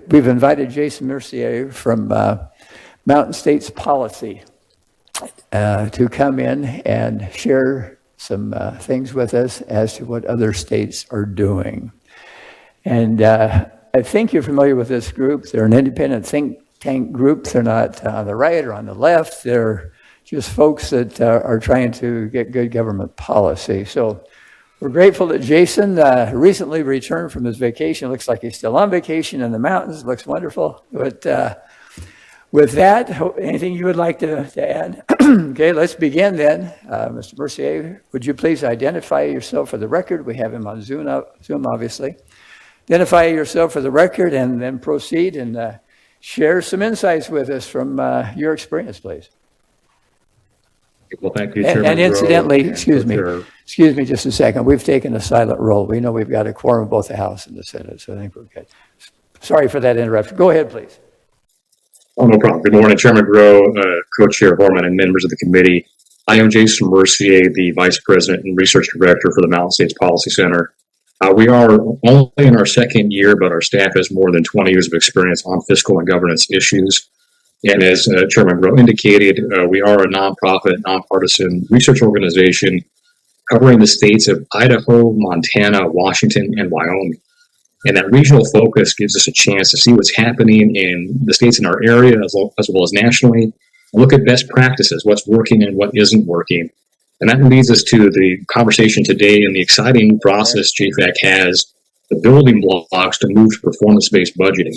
we've invited Jason Mercier from Mountain States Policy to come in and share some things with us as to what other states are doing. And I think you're familiar with this group. They're an independent think tank group. They're not on the right or on the left. They're just folks that are trying to get good government policy. So we're grateful that Jason recently returned from his vacation. Looks like he's still on vacation in the mountains. Looks wonderful. But with that, anything you would like to add? Okay, let's begin then. Mr. Mercier, would you please identify yourself for the record? We have him on Zoom, obviously. Identify yourself for the record and then proceed and share some insights with us from your experience, please. Well, thank you, Chairman. And incidentally, excuse me just a second. We've taken a silent roll. We know we've got a quorum of both the House and the Senate, so I think we're good. Sorry for that interruption. Go ahead, please. Oh, no problem. Good morning, Chairman Groh, Co-Chair Horman, and members of the committee. I am Jason Mercier, the Vice President and Research Director for the Mountain States Policy Center. We are only in our second year, but our staff has more than 20 years of experience on fiscal and governance issues. And as Chairman Groh indicated, we are a nonprofit, nonpartisan research organization covering the states of Idaho, Montana, Washington, and Wyoming. And that regional focus gives us a chance to see what's happening in the states in our area as well as nationally, and look at best practices, what's working and what isn't working. And that leads us to the conversation today and the exciting process JFAC has, the building blocks to move to performance-based budgeting.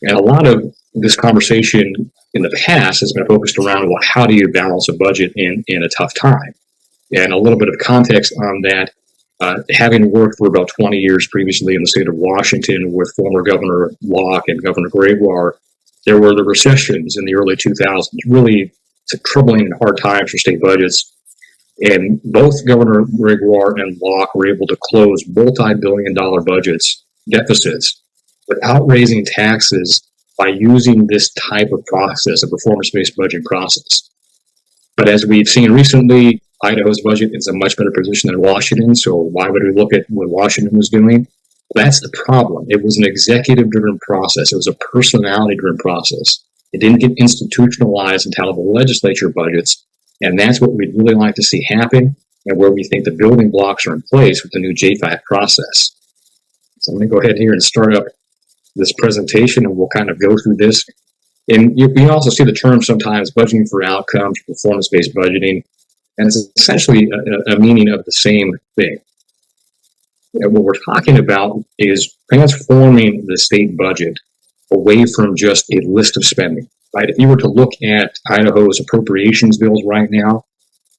And a lot of this conversation in the past has been focused around, well, how do you balance a budget in a tough time? And a little bit of context on that, having worked for about 20 years previously in the state of Washington with former Governor Locke and Governor Gregoire, there were the recessions in the early 2000s, really troubling and hard times for state budgets. And both Governor Gregoire and Locke were able to close multi-billion-dollar deficits, without raising taxes by using this type of process, a performance-based budget process. But as we've seen recently, Idaho's budget is in a much better position than Washington, so why would we look at what Washington was doing? Well, that's the problem. It was an executive-driven process. It was a personality-driven process. It didn't get institutionalized until the legislature budgets. And that's what we'd really like to see happen, and where we think the building blocks are in place with the new JFAC process. So I'm going to go ahead here and start up this presentation, and we'll kind of go through this. And you can also see the term sometimes, budgeting for outcomes, performance-based budgeting, and it's essentially a meaning of the same thing. And what we're talking about is transforming the state budget away from just a list of spending. Right? If you were to look at Idaho's appropriations bills right now,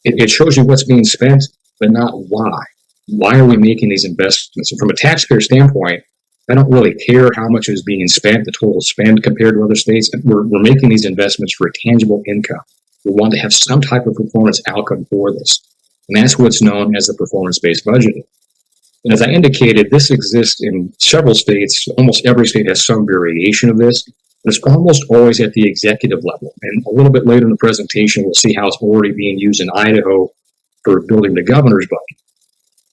it shows you what's being spent, but not why. Why are we making these investments? And from a taxpayer standpoint, I don't really care how much is being spent, the total spend compared to other states. We're making these investments for a tangible income. We want to have some type of performance outcome for this. And that's what's known as the performance-based budgeting. And as I indicated, this exists in several states. Almost every state has some variation of this. It's almost always at the executive level. And a little bit later in the presentation, we'll see how it's already being used in Idaho for building the governor's budget.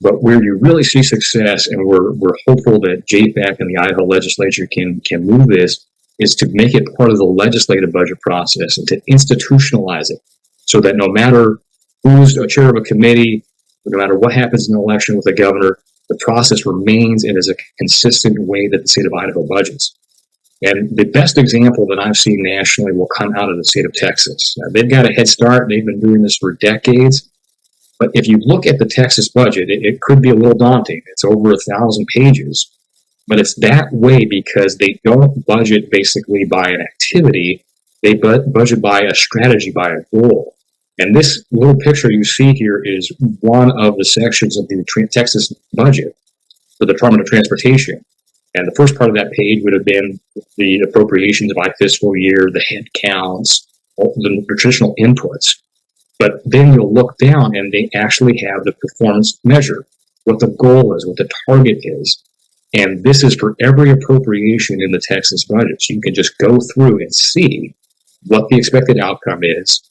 But where you really see success, and we're hopeful that JFAC and the Idaho legislature can move this, is to make it part of the legislative budget process and to institutionalize it so that no matter who's a chair of a committee, no matter what happens in an election with the governor, the process remains and is a consistent way that the state of Idaho budgets. And the best example that I've seen nationally will come out of the state of Texas. Now, they've got a head start. They've been doing this for decades. But if you look at the Texas budget, it could be a little daunting. It's over 1,000 pages. But it's that way because they don't budget basically by an activity. They budget by a strategy, by a goal. And this little picture you see here is one of the sections of the Texas budget for the Department of Transportation. And the first part of that page would have been the appropriations by fiscal year, the head counts, the traditional inputs. But then you'll look down and they actually have the performance measure, what the goal is, what the target is. And this is for every appropriation in the Texas budget. So you can just go through and see what the expected outcome is.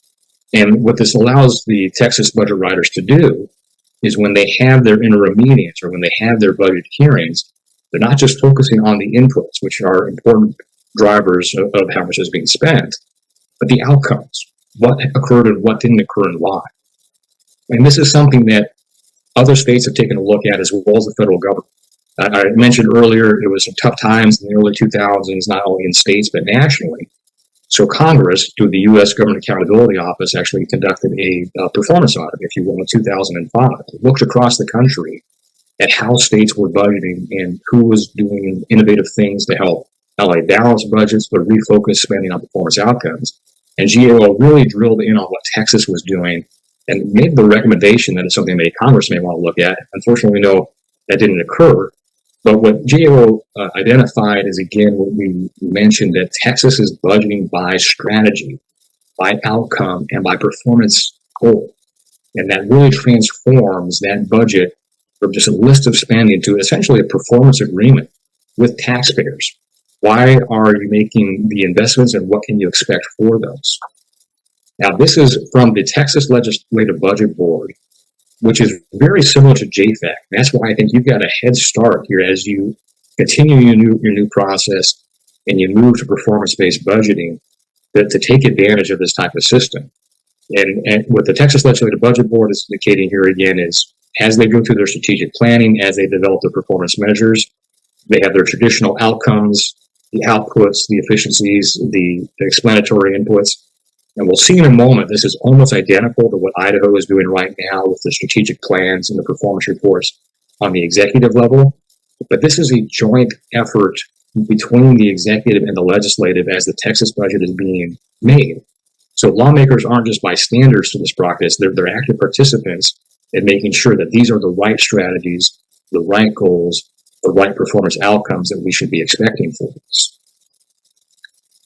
And what this allows the Texas budget writers to do is when they have their interim meetings or when they have their budget hearings, They're not just focusing on the inputs, which are important drivers of how much is being spent, but the outcomes, what occurred and what didn't occur and why. And this is something that other states have taken a look at as well as the federal government. I mentioned earlier, it was some tough times in the early 2000s, not only in states, but nationally. So Congress, through the U.S. Government Accountability Office, actually conducted a performance audit, if you will, in 2005. It looked across the country at how states were budgeting and who was doing innovative things to help not only balance budgets, but refocus spending on performance outcomes. And GAO really drilled in on what Texas was doing and made the recommendation that it's something that Congress may want to look at. Unfortunately, we know that didn't occur. But what GAO identified is, again, what we mentioned, that Texas is budgeting by strategy, by outcome, and by performance goal. And that really transforms that budget from just a list of spending to essentially a performance agreement with taxpayers. Why are you making the investments and what can you expect for those? Now, this is from the Texas Legislative Budget Board, which is very similar to JFAC. That's why I think you've got a head start here as you continue your new process and you move to performance-based budgeting to take advantage of this type of system. And what the Texas Legislative Budget Board is indicating here again is, as they go through their strategic planning, as they develop their performance measures, they have their traditional outcomes, the outputs, the efficiencies, the explanatory inputs. And we'll see in a moment, this is almost identical to what Idaho is doing right now with the strategic plans and the performance reports on the executive level. But this is a joint effort between the executive and the legislative as the Texas budget is being made. So lawmakers aren't just bystanders to this process, they're active participants in making sure that these are the right strategies, the right goals, the right performance outcomes that we should be expecting for this.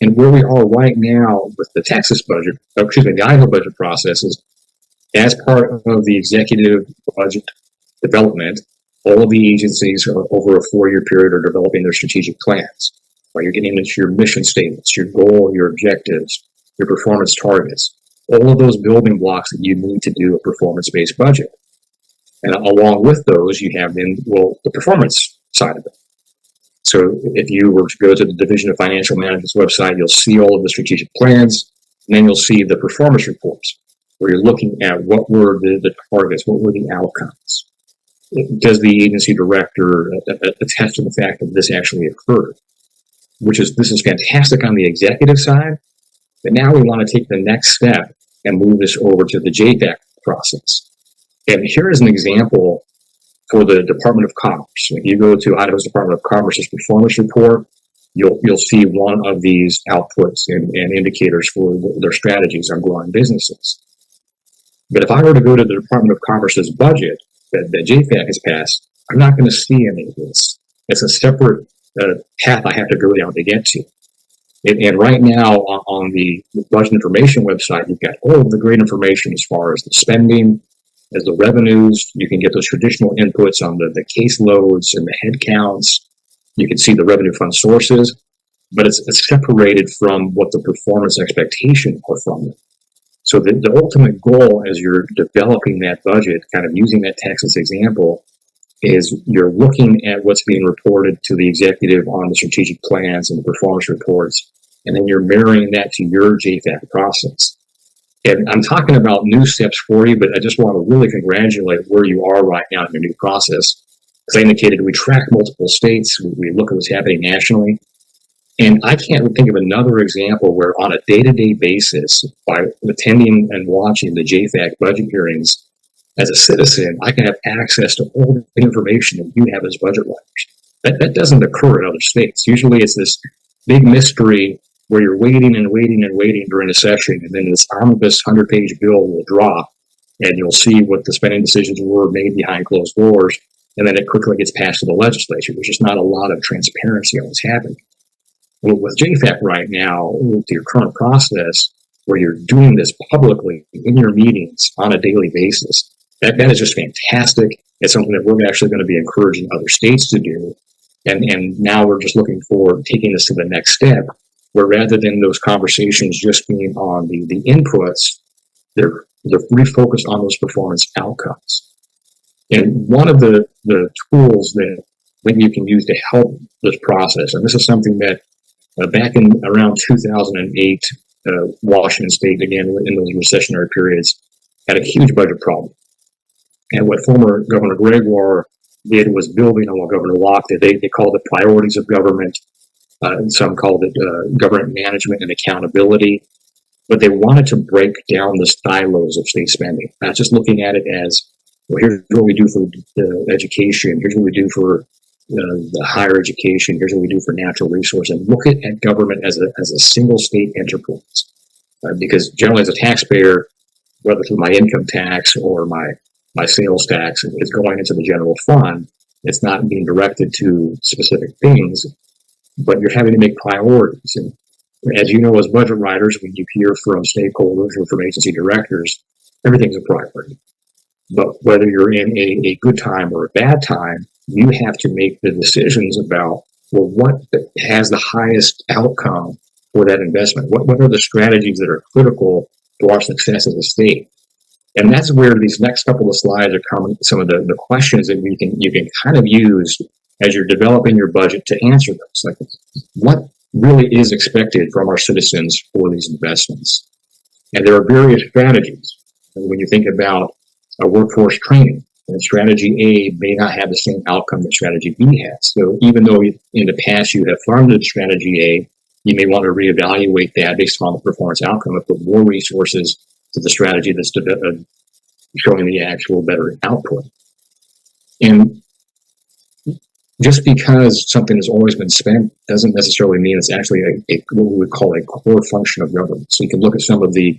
And where we are right now with the Texas budget, the Idaho budget process is, as part of the executive budget development, all of the agencies over a 4-year period are developing their strategic plans. Right? You're getting into your mission statements, your goal, your objectives, your performance targets, all of those building blocks that you need to do a performance-based budget. And along with those, you have then, the performance side of it. So if you were to go to the Division of Financial Management's website, you'll see all of the strategic plans, and then you'll see the performance reports, where you're looking at what were the targets, what were the outcomes. Does the agency director attest to the fact that this actually occurred? This is fantastic on the executive side, but now we want to take the next step and move this over to the JFAC process. And here is an example for the Department of Commerce. If you go to Idaho's Department of Commerce's performance report, you'll see one of these outputs and indicators for their strategies on growing businesses. But if I were to go to the Department of Commerce's budget that JFAC has passed, I'm not going to see any of this. It's a separate path I have to go down to get to. And right now on the budget information website, you've got all of the great information as far as the spending, as the revenues. You can get those traditional inputs on the caseloads and the head counts. You can see the revenue fund sources, but it's separated from what the performance expectations are from it. So the ultimate goal as you're developing that budget, kind of using that Texas example, is you're looking at what's being reported to the executive on the strategic plans and the performance reports, and then you're marrying that to your JFAC process. And I'm talking about new steps for you, but I just want to really congratulate where you are right now in your new process. As I indicated, we track multiple states. We look at what's happening nationally. And I can't think of another example where on a day-to-day basis, by attending and watching the JFAC budget hearings, as a citizen, I can have access to all the information that you have as budget writers. That doesn't occur in other states. Usually it's this big mystery where you're waiting and waiting and waiting during a session, and then this omnibus 100-page bill will drop, and you'll see what the spending decisions were made behind closed doors, and then it quickly gets passed to the legislature. There's just not a lot of transparency on what's happening. Well, with JFAC right now, with your current process, where you're doing this publicly in your meetings on a daily basis, that is just fantastic. It's something that we're actually going to be encouraging other states to do. And now we're just looking for taking this to the next step, where rather than those conversations just being on the inputs, they're refocused on those performance outcomes. And one of the tools that that you can use to help this process. And this is something that back in around 2008, Washington State, again, in those recessionary periods, had a huge budget problem. And what former Governor Gregoire did was building on what Governor Locke did. They called it priorities of government. And some called it government management and accountability. But they wanted to break down the silos of state spending, not just looking at it as, well, here's what we do for education, here's what we do for the higher education, here's what we do for natural resources, and look at government as a single state enterprise. Because generally as a taxpayer, whether through my income tax or my sales tax is going into the general fund, it's not being directed to specific things, but you're having to make priorities. And as you know, as budget writers, when you hear from stakeholders or from agency directors, everything's a priority. But whether you're in a good time or a bad time, you have to make the decisions about, well, what has the highest outcome for that investment? What are the strategies that are critical to our success as a state? And that's where these next couple of slides are coming, some of the questions that you can kind of use as you're developing your budget to answer those. Like, what really is expected from our citizens for these investments? And there are various strategies. When you think about a workforce training, and strategy A may not have the same outcome that strategy B has. So even though in the past you have funded strategy A, you may want to reevaluate that based on the performance outcome and put more resources to the strategy that's showing the actual better output. And just because something has always been spent doesn't necessarily mean it's actually what we would call a core function of government. So you can look at some of the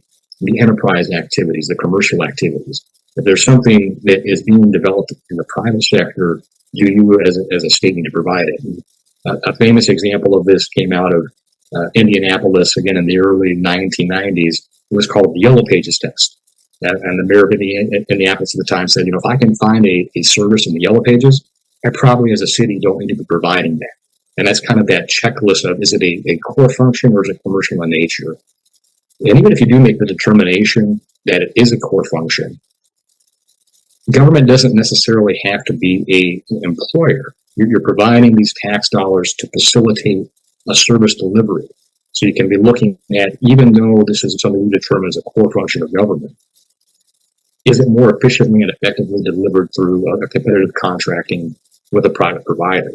enterprise activities, the commercial activities. If there's something that is being developed in the private sector, do you as a state need to provide it? A famous example of this came out of Indianapolis, again in the early 1990s. It was called the Yellow Pages test. And the mayor of Indianapolis at the time said, if I can find a service in the Yellow Pages, I probably as a city don't need to be providing that. And that's kind of that checklist of, is it a core function or is it commercial in nature? And even if you do make the determination that it is a core function, government doesn't necessarily have to be an employer. You're providing these tax dollars to facilitate a service delivery. So you can be looking at, even though this is something we determine as a core function of government, is it more efficiently and effectively delivered through a competitive contracting with a private provider?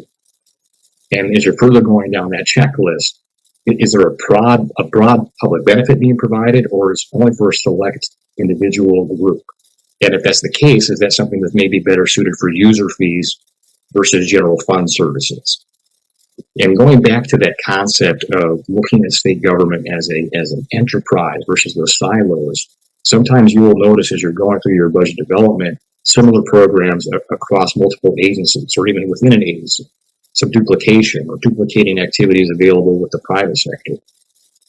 And as you're further going down that checklist, is there a broad public benefit being provided, or is it only for a select individual group? And if that's the case, is that something that may be better suited for user fees versus general fund services? And going back to that concept of looking at state government as an enterprise versus those silos, sometimes you will notice as you're going through your budget development, similar programs across multiple agencies or even within an agency, some duplication or duplicating activities available with the private sector.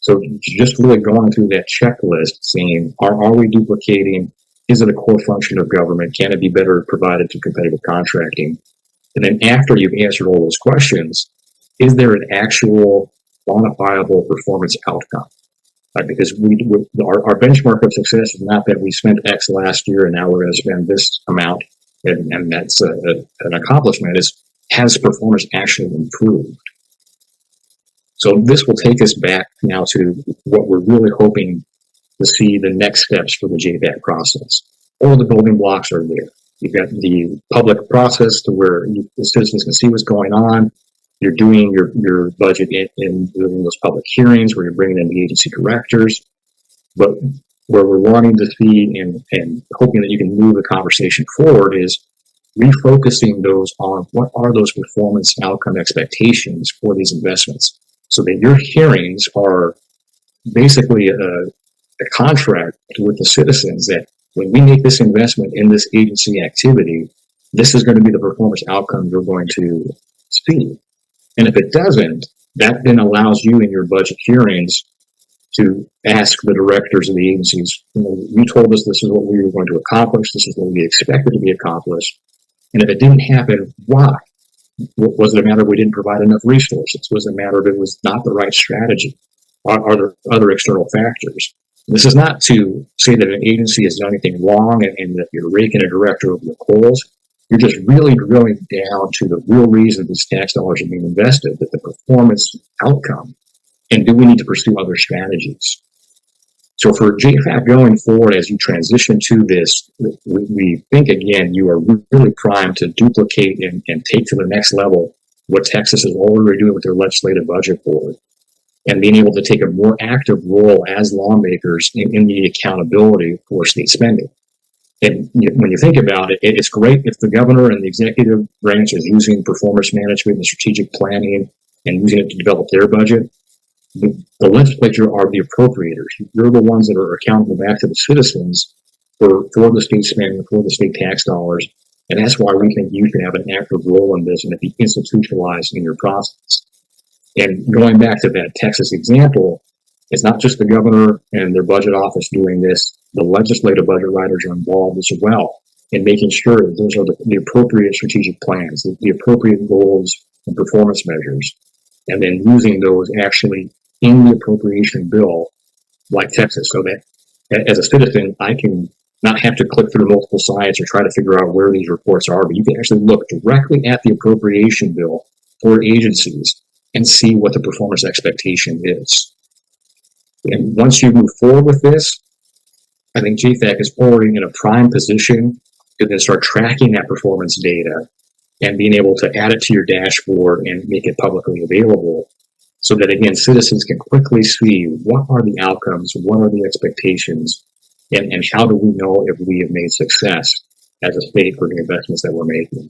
So just really going through that checklist, saying, are we duplicating? Is it a core function of government? Can it be better provided through competitive contracting? And then after you've answered all those questions, is there an actual quantifiable performance outcome? Because our benchmark of success is not that we spent X last year and now we're going to spend this amount, and that's an accomplishment. Has performance actually improved? So this will take us back now to what we're really hoping to see the next steps for the JFAC process. All the building blocks are there. You've got the public process to where the citizens can see what's going on. You're doing your budget in doing those public hearings where you're bringing in the agency directors. But where we're wanting to see and hoping that you can move the conversation forward is refocusing those on what are those performance outcome expectations for these investments, so that your hearings are basically a contract with the citizens that when we make this investment in this agency activity, this is going to be the performance outcome you're going to see. And if it doesn't, that then allows you in your budget hearings to ask the directors of the agencies, you told us this is what we were going to accomplish, this is what we expected to be accomplished. And if it didn't happen, why? Was it a matter of we didn't provide enough resources? Was it a matter of it was not the right strategy? Are there other external factors? This is not to say that an agency has done anything wrong and that you're raking a director over the coals. You're just really drilling down to the real reason these tax dollars are being invested, that the performance outcome, and do we need to pursue other strategies? So for JFAC going forward, as you transition to this, we think, again, you are really primed to duplicate and take to the next level what Texas is already doing with their legislative budget board, and being able to take a more active role as lawmakers in the accountability for state spending. And when you think about it, it's great if the governor and the executive branch is using performance management and strategic planning and using it to develop their budget. The legislature are the appropriators. You're the ones that are accountable back to the citizens for the state spending, for the state tax dollars. And that's why we think you should have an active role in this and it be institutionalized in your process. And going back to that Texas example, it's not just the governor and their budget office doing this. The legislative budget writers are involved as well in making sure that those are the appropriate strategic plans, the appropriate goals and performance measures, and then using those actually in the appropriation bill, like Texas, so that as a citizen, I can not have to click through multiple sites or try to figure out where these reports are, but you can actually look directly at the appropriation bill for agencies and see what the performance expectation is. And once you move forward with this, I think JFAC is already in a prime position to then start tracking that performance data and being able to add it to your dashboard and make it publicly available so that, again, citizens can quickly see what are the outcomes, what are the expectations, and how do we know if we have made success as a state for the investments that we're making.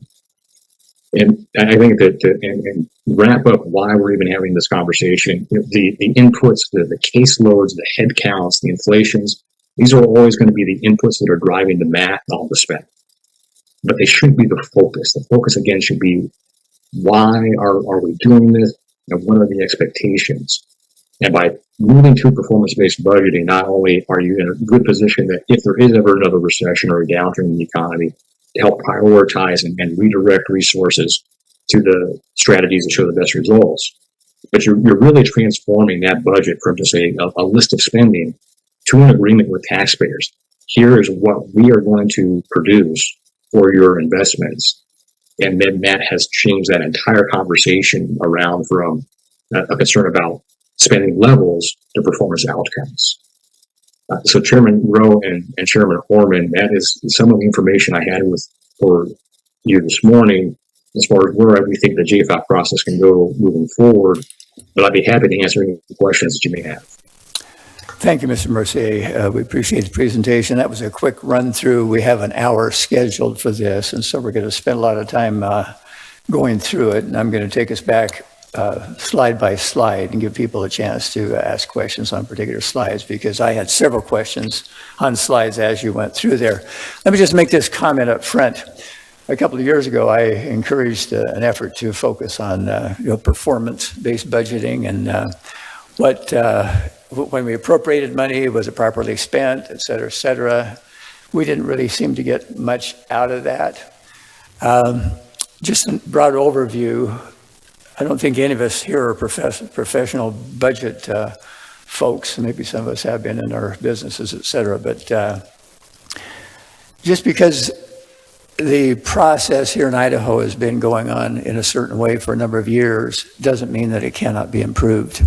And I think that to wrap up why we're even having this conversation, the inputs, the caseloads, the head counts, the inflations, these are always going to be the inputs that are driving the math on the spend. But they shouldn't be the focus. The focus, again, should be why are we doing this and what are the expectations? And by moving to performance-based budgeting, not only are you in a good position that if there is ever another recession or a downturn in the economy, to help prioritize and redirect resources to the strategies that show the best results, but you're really transforming that budget from just a list of spending to an agreement with taxpayers. Here is what we are going to produce for your investments. And then that has changed that entire conversation around from a concern about spending levels to performance outcomes. So Chairman Rowe and Chairman Horman, that is some of the information I had for you this morning as far as where we think the JFAC process can go moving forward. But I'd be happy to answer any questions that you may have. Thank you, Mr. Mercier. We appreciate the presentation. That was a quick run through. We have an hour scheduled for this, and so we're going to spend a lot of time going through it. And I'm going to take us back slide by slide and give people a chance to ask questions on particular slides, because I had several questions on slides as you went through there. Let me just make this comment up front. A couple of years ago, I encouraged an effort to focus on performance-based budgeting and when we appropriated money, was it properly spent, et cetera, et cetera. We didn't really seem to get much out of that. Just a broad overview, I don't think any of us here are professional budget folks. Maybe some of us have been in our businesses, et cetera. But just because the process here in Idaho has been going on in a certain way for a number of years doesn't mean that it cannot be improved.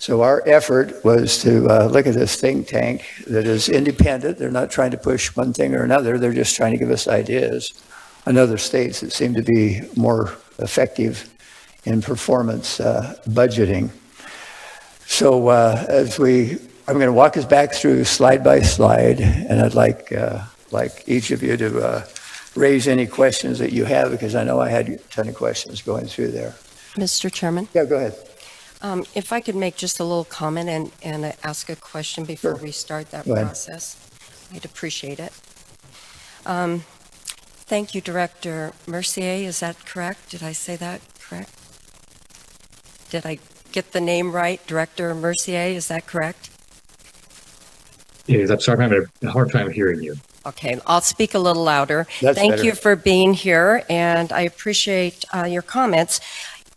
So our effort was to look at this think tank that is independent. They're not trying to push one thing or another. They're just trying to give us ideas on other states that seem to be more effective in performance budgeting. So I'm going to walk us back through slide by slide, and I'd like each of you to raise any questions that you have, because I know I had a ton of questions going through there. Mr. Chairman? Yeah, go ahead. If I could make just a little comment and ask a question before Sure. we start that Go ahead. process, I'd appreciate it. Thank you, Director Mercier. Is that correct? Did I say that correct? Did I get the name right? Director Mercier, is that correct? Yes, I'm sorry, I'm having a hard time hearing you. Okay, I'll speak a little louder. That's Thank better. you for being here, and I appreciate your comments.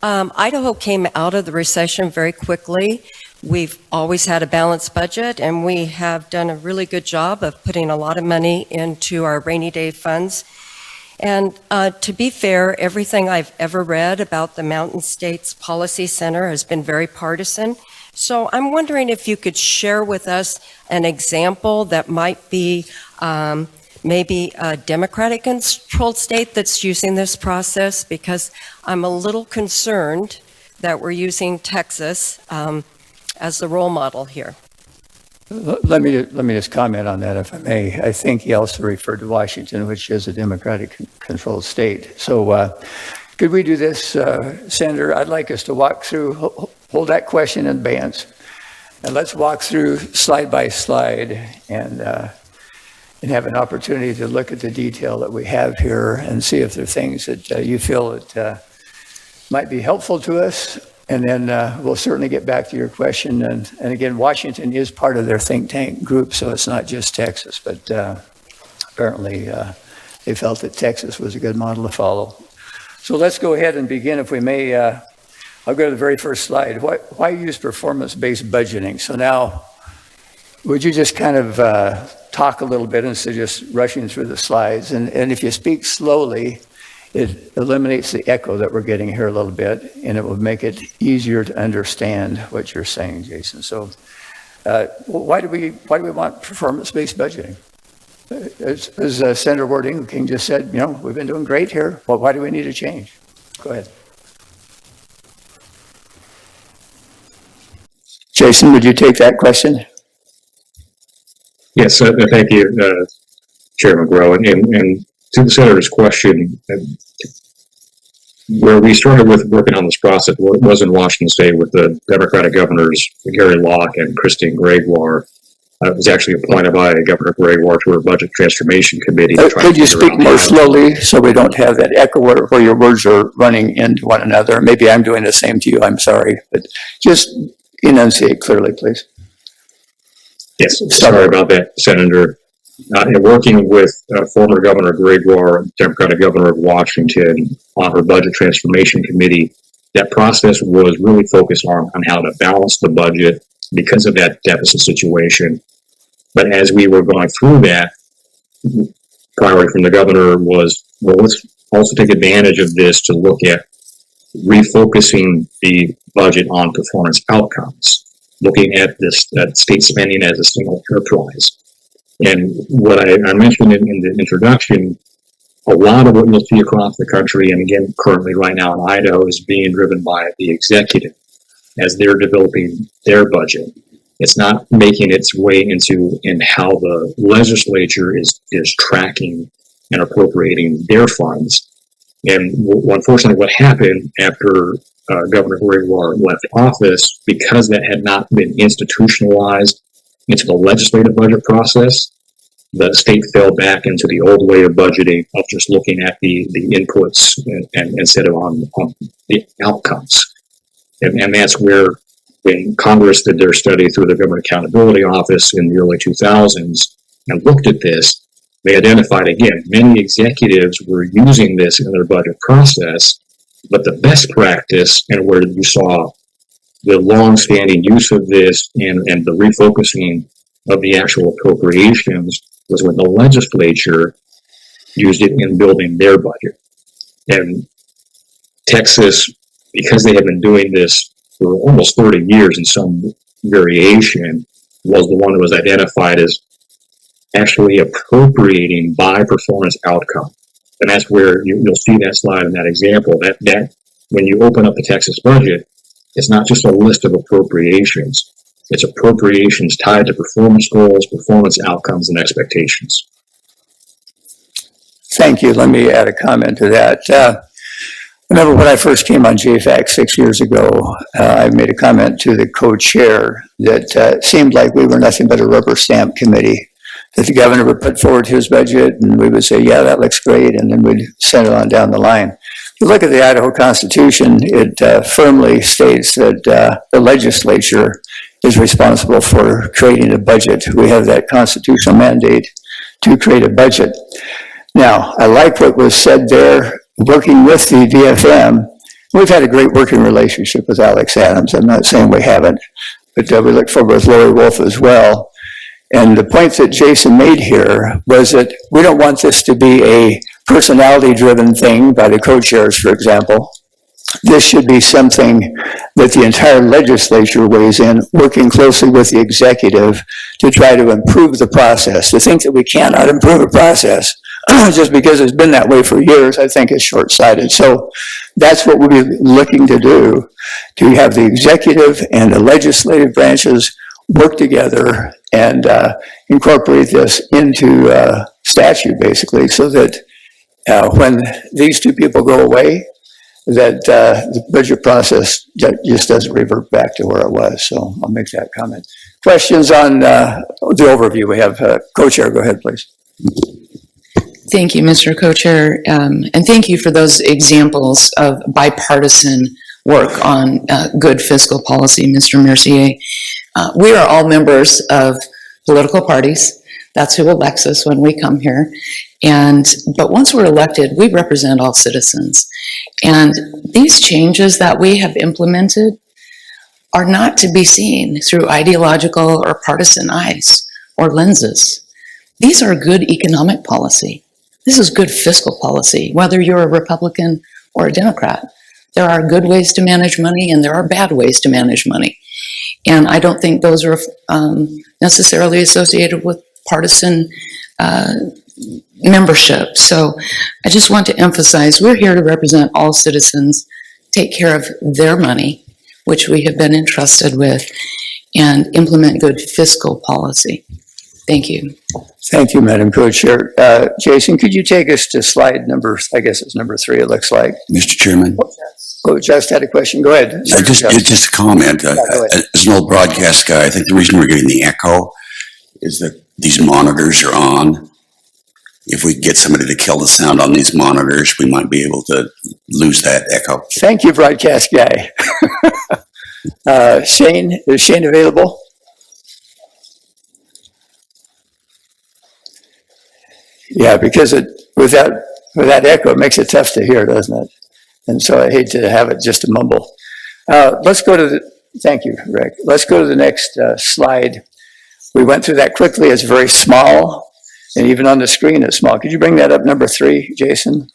Idaho came out of the recession very quickly. We've always had a balanced budget, and we have done a really good job of putting a lot of money into our rainy day funds. And to be fair, everything I've ever read about the Mountain States Policy Center has been very partisan. So I'm wondering if you could share with us an example that might be maybe a Democratic-controlled state that's using this process, because I'm a little concerned that we're using Texas as the role model here. Let me just comment on that, if I may. I think he also referred to Washington, which is a Democratic-controlled state. So could we do this, Senator? I'd like us to walk through, hold that question in advance, and let's walk through slide by slide and have an opportunity to look at the detail that we have here and see if there are things that you feel that might be helpful to us. And then we'll certainly get back to your question. And again, Washington is part of their think tank group, so it's not just Texas, but apparently they felt that Texas was a good model to follow. So let's go ahead and begin, if we may. I'll go to the very first slide. Why use performance-based budgeting? So now, would you just kind of talk a little bit instead of just rushing through the slides? And if you speak slowly, it eliminates the echo that we're getting here a little bit, and it will make it easier to understand what you're saying, Jason. So why do we want performance-based budgeting? As Senator Warding King just said, we've been doing great here. Well, why do we need a change? Go ahead. Jason, would you take that question? Yes, thank you, Chairman Grow. And to the Senator's question, where we started with working on this process was in Washington State with the Democratic governors, Gary Locke and Christine Gregoire. I was actually appointed by Governor Gregoire to her Budget Transformation Committee. Could you speak more slowly so we don't have that echo where your words are running into one another? Maybe I'm doing the same to you, I'm sorry, but just enunciate clearly, please. Yes, sorry about that, Senator. In working with former Governor Gregoire, Democratic Governor of Washington, on her Budget Transformation Committee, that process was really focused on how to balance the budget because of that deficit situation. But as we were going through that, priority from the governor was, well, let's also take advantage of this to look at refocusing the budget on performance outcomes, looking at this state spending as a single enterprise. And what I mentioned in the introduction, a lot of what you'll see across the country, and again, currently right now in Idaho, is being driven by the executive as they're developing their budget. It's not making its way into how the legislature is tracking and appropriating their funds. And unfortunately, what happened after Governor Gregoire left office, because that had not been institutionalized into the legislative budget process, the state fell back into the old way of budgeting of just looking at the inputs and instead of on the outcomes. And that's where, when Congress did their study through the Government Accountability Office in the early 2000s and looked at this, they identified, again, many executives were using this in their budget process, but the best practice, and where you saw the long-standing use of this and the refocusing of the actual appropriations, was when the legislature used it in building their budget. And Texas, because they have been doing this for almost 30 years in some variation, was the one that was identified as actually appropriating by performance outcome. And that's where you'll see that slide in that example, that when you open up the Texas budget, it's not just a list of appropriations. It's appropriations tied to performance goals, performance outcomes, and expectations. Thank you. Let me add a comment to that. Remember when I first came on JFAC 6 years ago, I made a comment to the co-chair that seemed like we were nothing but a rubber stamp committee, that the governor would put forward his budget and we would say, yeah, that looks great, and then we'd send it on down the line. If you look at the Idaho Constitution, it firmly states that the legislature is responsible for creating a budget. We have that constitutional mandate to create a budget. Now, I like what was said there, working with the DFM. We've had a great working relationship with Alex Adams. I'm not saying we haven't, but we look forward with Lori Wolf as well. And the point that Jason made here was that we don't want this to be a personality-driven thing by the co-chairs, for example. This should be something that the entire legislature weighs in, working closely with the executive to try to improve the process. To think that we cannot improve a process just because it's been that way for years, I think is short-sighted. So that's what we'll be looking to do, to have the executive and the legislative branches work together and incorporate this into statute, basically, so that when these two people go away, that the budget process just doesn't revert back to where it was. So I'll make that comment. Questions on the overview? We have co-chair. Go ahead, please. Thank you, Mr. Co-Chair, and thank you for those examples of bipartisan work on good fiscal policy, Mr. Mercier. We are all members of political parties. That's who elects us when we come here. But once we're elected, we represent all citizens. And these changes that we have implemented are not to be seen through ideological or partisan eyes or lenses. These are good economic policy. This is good fiscal policy, whether you're a Republican or a Democrat. There are good ways to manage money and there are bad ways to manage money. And I don't think those are necessarily associated with partisan membership. So I just want to emphasize we're here to represent all citizens, take care of their money, which we have been entrusted with, and implement good fiscal policy. Thank you. Thank you, Madam Co-Chair. Jason, could you take us to slide number, I guess it's number 3, it looks like. Mr. Chairman, Oh, just had a question. Go ahead. just a comment. Go ahead. As an old broadcast guy, I think the reason we're getting the echo is that these monitors are on. If we get somebody to kill the sound on these monitors, we might be able to lose that echo. Thank you, broadcast guy. Shane, is Shane available? Yeah, because with that echo, it makes it tough to hear, doesn't it? And so I hate to have it just a mumble. Let's go to thank you, Rick. Let's go to the next slide. We went through that quickly. It's very small, and even on the screen it's small. Could you bring that up, number 3, Jason?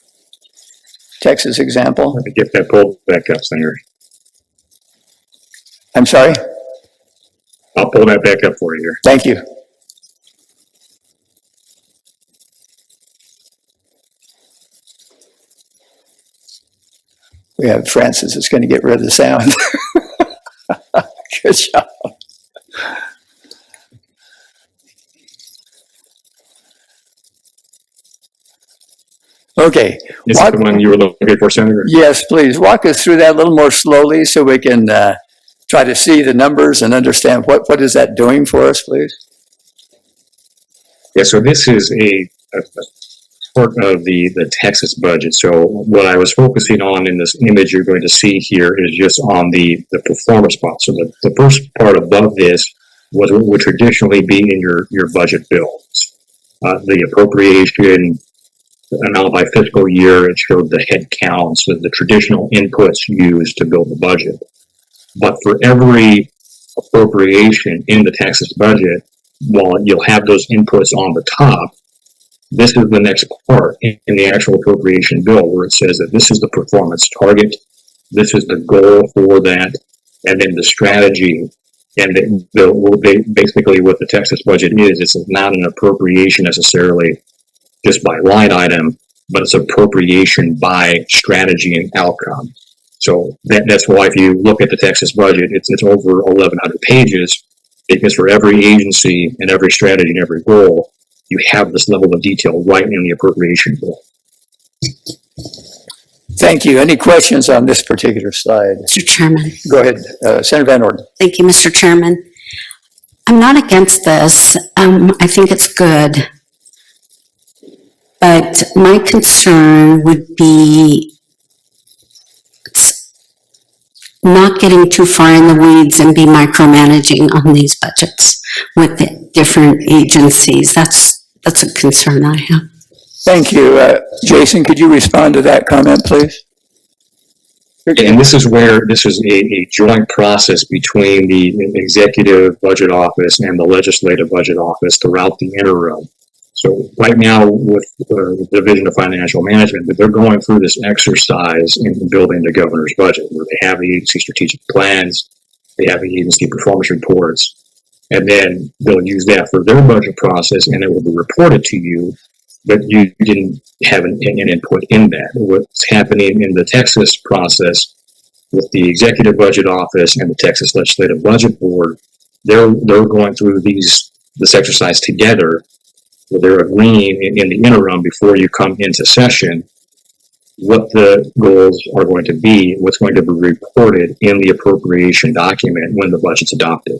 Texas example. Let me get that pulled back up, Senator. I'm sorry? I'll pull that back up for you here. Thank you. We have Francis that's going to get rid of the sound. Good job. Okay. Is that the one you were looking for, Senator? Yes, please. Walk us through that a little more slowly so we can try to see the numbers and understand what is that doing for us, please? Yeah, so this is a part of the Texas budget. So what I was focusing on in this image you're going to see here is just on the performance spot. So the first part above this was what would traditionally be in your budget bills. The appropriation amount by fiscal year, it showed the head counts, the traditional inputs used to build the budget. But for every appropriation in the Texas budget, while you'll have those inputs on the top, this is the next part in the actual appropriation bill where it says that this is the performance target, this is the goal for that, and then the strategy. And basically what the Texas budget is, it's not an appropriation necessarily just by line item, but it's appropriation by strategy and outcome. So that's why if you look at the Texas budget, it's over 1,100 pages, because for every agency and every strategy and every goal, you have this level of detail right in the appropriation bill. Thank you. Any questions on this particular slide? Mr. Chairman. Go ahead, Senator Van Orden. Thank you, Mr. Chairman. I'm not against this. I think it's good. But my concern would be not getting too far in the weeds and be micromanaging on these budgets with the different agencies. That's a concern I have. Thank you. Jason, could you respond to that comment, please? And this is where this is a joint process between the executive budget office and the legislative budget office throughout the interim. So right now with the Division of Financial Management, they're going through this exercise in building the governor's budget, where they have the agency strategic plans, they have the agency performance reports, and then they'll use that for their budget process, and it will be reported to you, but you didn't have an input in that. What's happening in the Texas process with the Executive Budget Office and the Texas Legislative Budget Board, they're going through this exercise together, where they're agreeing in the interim before you come into session what the goals are going to be, what's going to be reported in the appropriation document when the budget's adopted.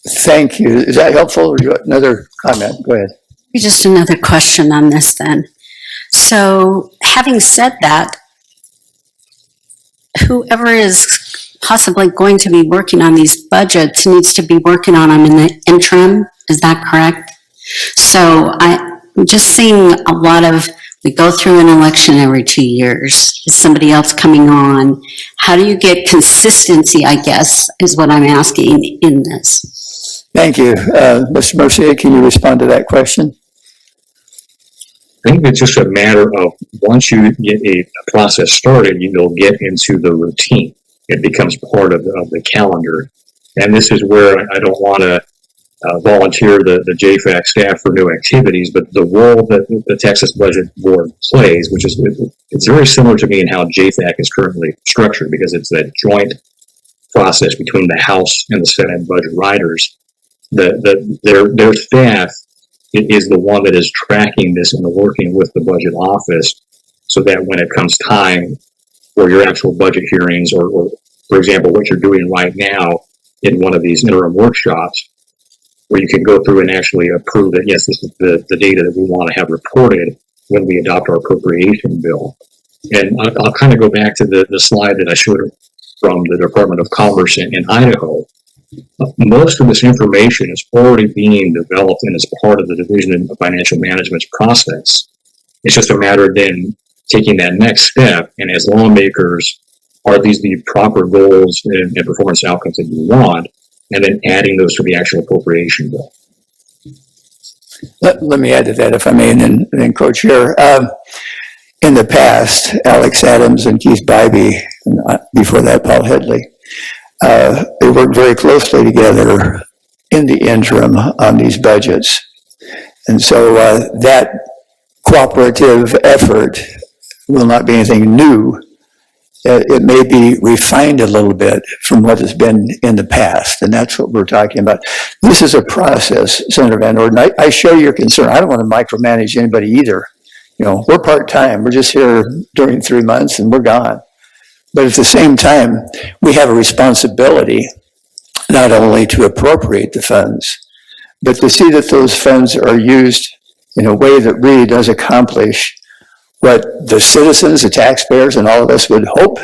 Thank you. Is that helpful? Or you got another comment? Go ahead. Just another question on this then. So having said that, whoever is possibly going to be working on these budgets needs to be working on them in the interim. Is that correct? So I'm just seeing a lot of, we go through an election every 2 years. Is somebody else coming on? How do you get consistency, I guess, is what I'm asking in this. Thank you. Mr. Mercier, can you respond to that question? I think it's just a matter of once you get a process started, you'll get into the routine. It becomes part of the calendar. And this is where I don't want to volunteer the JFAC staff for new activities, but the role that the Texas Budget Board plays, which is, it's very similar to me in how JFAC is currently structured, because it's that joint process between the House and the Senate budget writers. Their staff is the one that is tracking this and working with the budget office, so that when it comes time for your actual budget hearings, or for example, what you're doing right now in one of these interim workshops, where you can go through and actually approve that, yes, this is the data that we want to have reported when we adopt our appropriation bill. And I'll kind of go back to the slide that I showed from the Department of Commerce in Idaho. Most of this information is already being developed and is part of the Division of Financial Management's process. It's just a matter of then taking that next step, and as lawmakers, are these the proper goals and performance outcomes that you want, and then adding those to the actual appropriation bill. Let me add to that, if I may, and then co-chair. In the past, Alex Adams and Keith Bybee, and before that, Paul Headley, they worked very closely together in the interim on these budgets. And so that cooperative effort will not be anything new. It may be refined a little bit from what has been in the past, and that's what we're talking about. This is a process, Senator Van Orden. I share your concern. I don't want to micromanage anybody either. You know, we're part-time. We're just here during 3 months and we're gone. But at the same time, we have a responsibility not only to appropriate the funds, but to see that those funds are used in a way that really does accomplish what the citizens, the taxpayers, and all of us would hope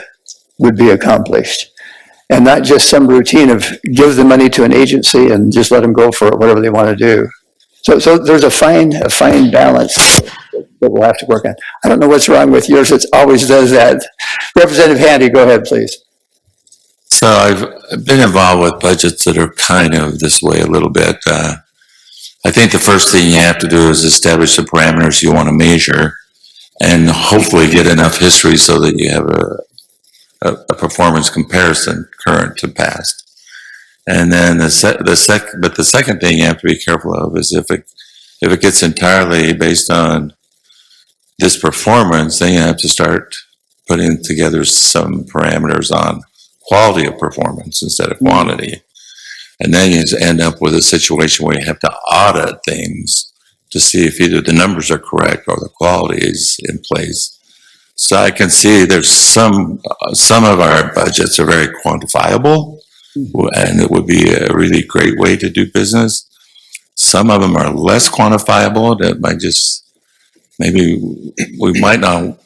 would be accomplished. And not just some routine of give the money to an agency and just let them go for whatever they want to do. So there's a fine balance that we'll have to work on. I don't know what's wrong with yours. It always does that. Representative Handy, go ahead, please. So I've been involved with budgets that are kind of this way a little bit. I think the first thing you have to do is establish the parameters you want to measure, and hopefully get enough history so that you have a performance comparison, current to past. And then the second thing you have to be careful of is if it gets entirely based on this performance, then you have to start putting together some parameters on quality of performance instead of quantity. And then you end up with a situation where you have to audit things to see if either the numbers are correct or the quality is in place. So I can see there's some of our budgets are very quantifiable, and it would be a really great way to do business. Some of them are less quantifiable that might just, maybe we might not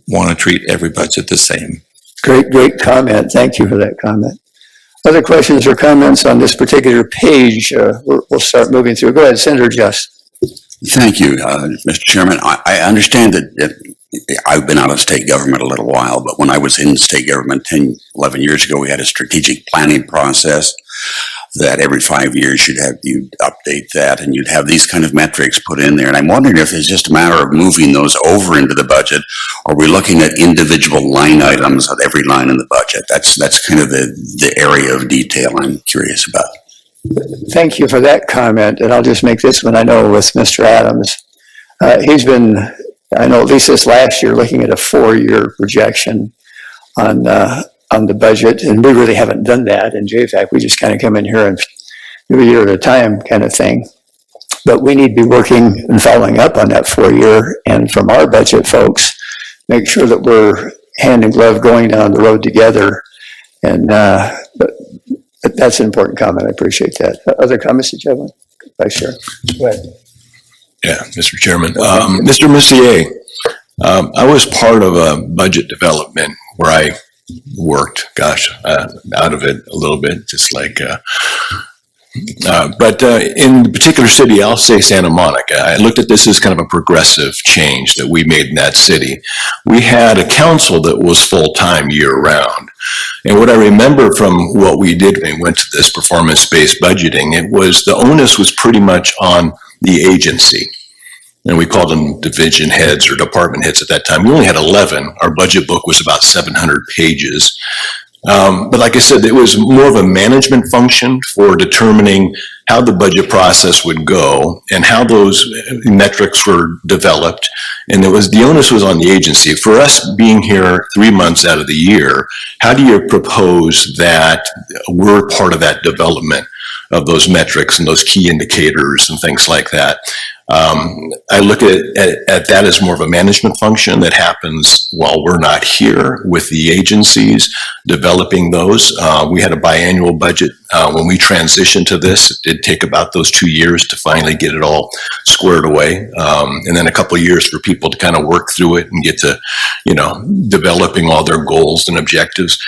want to treat every budget the same. Great comment. Thank you for that comment. Other questions or comments on this particular page? We'll start moving through. Go ahead, Senator Just. Thank you, Mr. Chairman. I understand that I've been out of state government a little while, but when I was in state government 10, 11 years ago, we had a strategic planning process that every 5 years you'd update that, and you'd have these kind of metrics put in there. And I'm wondering if it's just a matter of moving those over into the budget, or we're looking at individual line items of every line in the budget. That's kind of the area of detail I'm curious about. Thank you for that comment, and I'll just make this one. I know with Mr. Adams, he's been, I know at least this last year, looking at a 4-year projection on the budget, and we really haven't done that in JFAC. We just kind of come in here and do a year at a time kind of thing. But we need to be working and following up on that 4-year, and from our budget folks, make sure that we're hand in glove going down the road together. And but that's an important comment. I appreciate that. Other comments that you have? Vice Chair, go ahead. Yeah, Mr. Chairman. Mr. Mercier, I was part of a budget development where I worked, out of it a little bit, just like, but in the particular city, I'll say Santa Monica, I looked at this as kind of a progressive change that we made in that city. We had a council that was full-time year-round. And what I remember from what we did when we went to this performance-based budgeting, it was the onus was pretty much on the agency. And we called them division heads or department heads at that time. We only had 11. Our budget book was about 700 pages. But like I said, it was more of a management function for determining how the budget process would go and how those metrics were developed. And the onus was on the agency. For us being here 3 months out of the year, how do you propose that we're part of that development of those metrics and those key indicators and things like that? I look at that as more of a management function that happens while we're not here with the agencies developing those. We had a biannual budget. When we transitioned to this, it did take about those 2 years to finally get it all squared away. And then a couple of years for people to kind of work through it and get to, developing all their goals and objectives.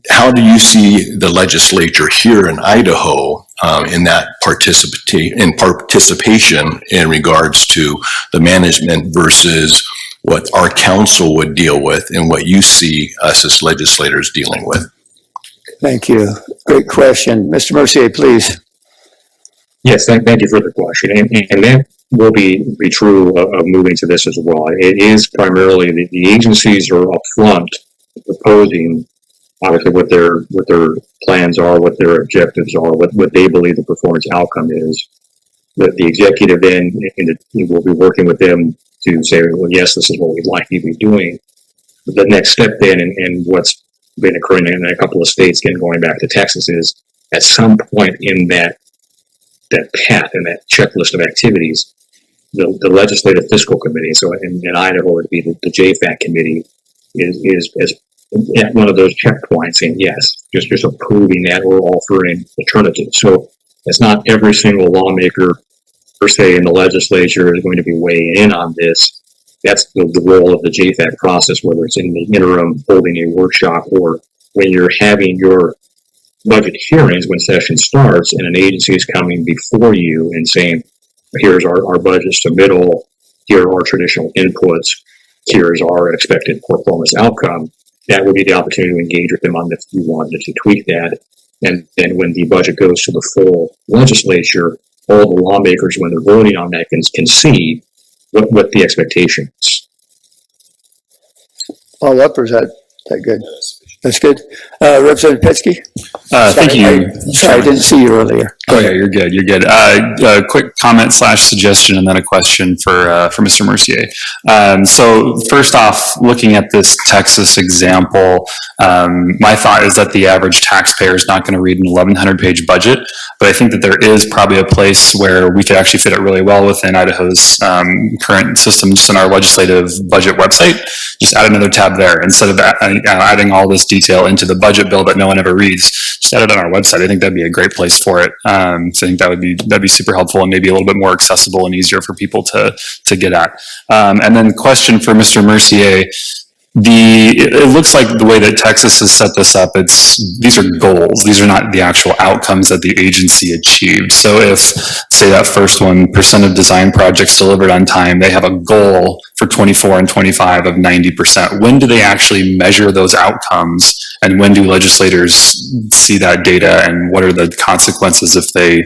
How do you see the legislature here in Idaho in that participation in regards to the management versus what our council would deal with and what you see us as legislators dealing with? Thank you. Great question. Mr. Mercier, please. Yes, thank you for the question. And that will be true of moving to this as well. It is primarily the agencies are upfront proposing obviously what their plans are, what their objectives are, what they believe the performance outcome is. The executive then will be working with them to say, well, yes, this is what we'd like you to be doing. But the next step then, and what's been occurring in a couple of states, again, going back to Texas, is at some point in that path and that checklist of activities, the Legislative Fiscal Committee, so in Idaho it would be the JFAC committee, is at one of those checkpoints saying yes, just approving that or offering alternatives. So it's not every single lawmaker per se in the legislature is going to be weighing in on this. That's the role of the JFAC process, whether it's in the interim holding a workshop or when you're having your budget hearings when session starts and an agency is coming before you and saying, here's our budget submittal, here are our traditional inputs, here's our expected performance outcome. That would be the opportunity to engage with them on if you wanted to tweak that. And then when the budget goes to the full legislature, all the lawmakers, when they're voting on that, can see what the expectation is. Follow up, or is that good? That's good. Representative Petsky? Thank you. Sorry, I didn't see you earlier. Oh, yeah, you're good. You're good. Quick comment / suggestion, and then a question for Mr. Mercier. So first off, looking at this Texas example, my thought is that the average taxpayer is not going to read an 1,100-page budget, but I think that there is probably a place where we could actually fit it really well within Idaho's current system, just in our legislative budget website. Just add another tab there instead of adding all this detail into the budget bill that no one ever reads. Just add it on our website. I think that'd be a great place for it. So I think that'd be super helpful and maybe a little bit more accessible and easier for people to get at. And then question for Mr. Mercier. It looks like the way that Texas has set this up, these are goals. These are not the actual outcomes that the agency achieved. So if, say that first one, % of design projects delivered on time, they have a goal for 24 and 25 of 90%. When do they actually measure those outcomes? And when do legislators see that data? And what are the consequences if they